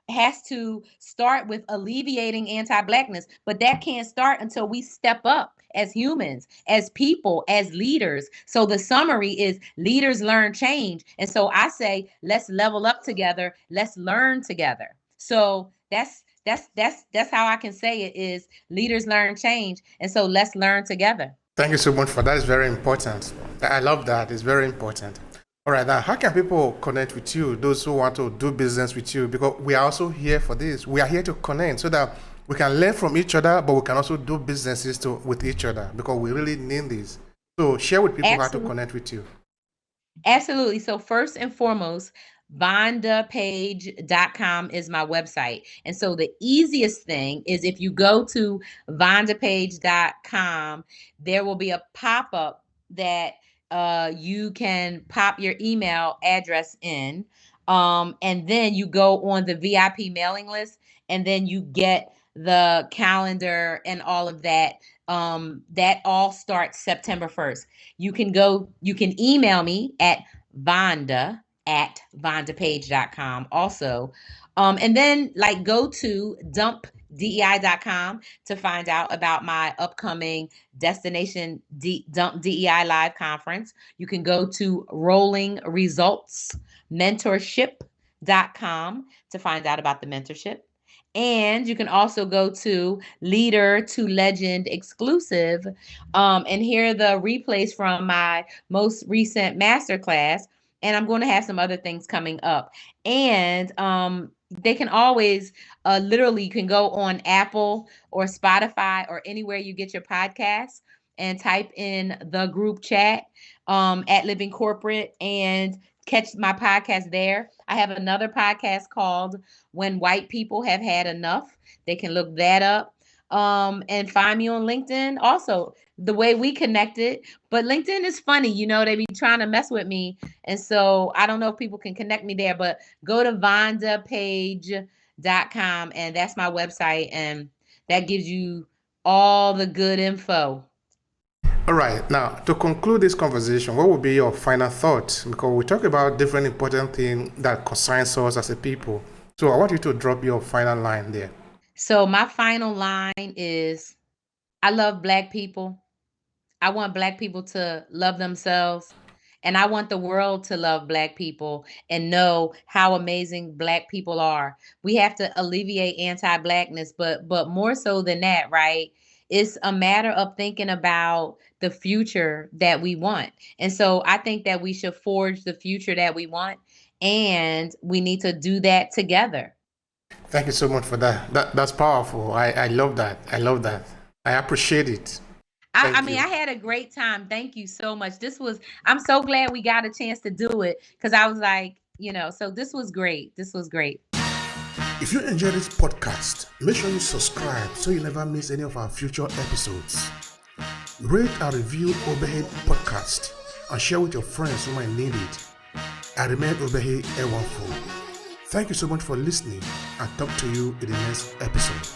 has to start with alleviating anti-Blackness. But that can't start until we step up as humans, as people, as leaders. So the summary is leaders learn change. And so I say, let's level up together. Let's learn together. So that's how I can say it is leaders learn change. And so let's learn together. Thank you so much for that. It's very important. I love that. It's very important. All right, now how can people connect with you? Those who want to do business with you, because we are also here for this. We are here to connect so that we can learn from each other, but we can also do businesses with each other because we really need this. So share with people how to connect with you. Absolutely. So first and foremost, VondaPage.com is my website. And so the easiest thing is if you go to VondaPage.com, there will be a pop-up that you can pop your email address in. And then you go on the VIP mailing list, and then you get the calendar and all of that. That all starts September 1st. You can email me at Vonda@VondaPage.com also. And then go to dumpdei.com to find out about my upcoming Destination Dump DEI Live Conference. You can go to Rolling Results Mentorship.com to find out about the mentorship. And you can also go to Leader to Legend exclusive and hear the replays from my most recent masterclass. And I'm going to have some other things coming up. And they can always literally, you can go on Apple or Spotify or anywhere you get your podcasts and type in the group chat at Living Corporate and catch my podcast there. I have another podcast called When White People Have Had Enough. They can look that up. And find me on LinkedIn. Also, the way we connected, but LinkedIn is funny, they be trying to mess with me. And so I don't know if people can connect me there, but go to VondaPage.com, and that's my website, and that gives you all the good info. All right. Now, to conclude this conversation, what would be your final thoughts? Because we talk about different important things that concerns us as a people. So I want you to drop your final line there. So my final line is, I love Black people. I want Black people to love themselves. And I want the world to love Black people and know how amazing Black people are. We have to alleviate anti-Blackness, but more so than that, right? It's a matter of thinking about the future that we want. And so I think that we should forge the future that we want, and we need to do that together. Thank you so much for that. That's powerful. I love that. I love that. I appreciate it. I Thank mean, you. I had a great time. Thank you so much. I'm so glad we got a chance to do it, because I was like, so this was great. This was great. If you enjoy this podcast, make sure you subscribe so you never miss any of our future episodes. Rate and review Obehi Podcast and share with your friends who might need it. I remain Obehi Ewanfo. Thank you so much for listening, and talk to you in the next episode.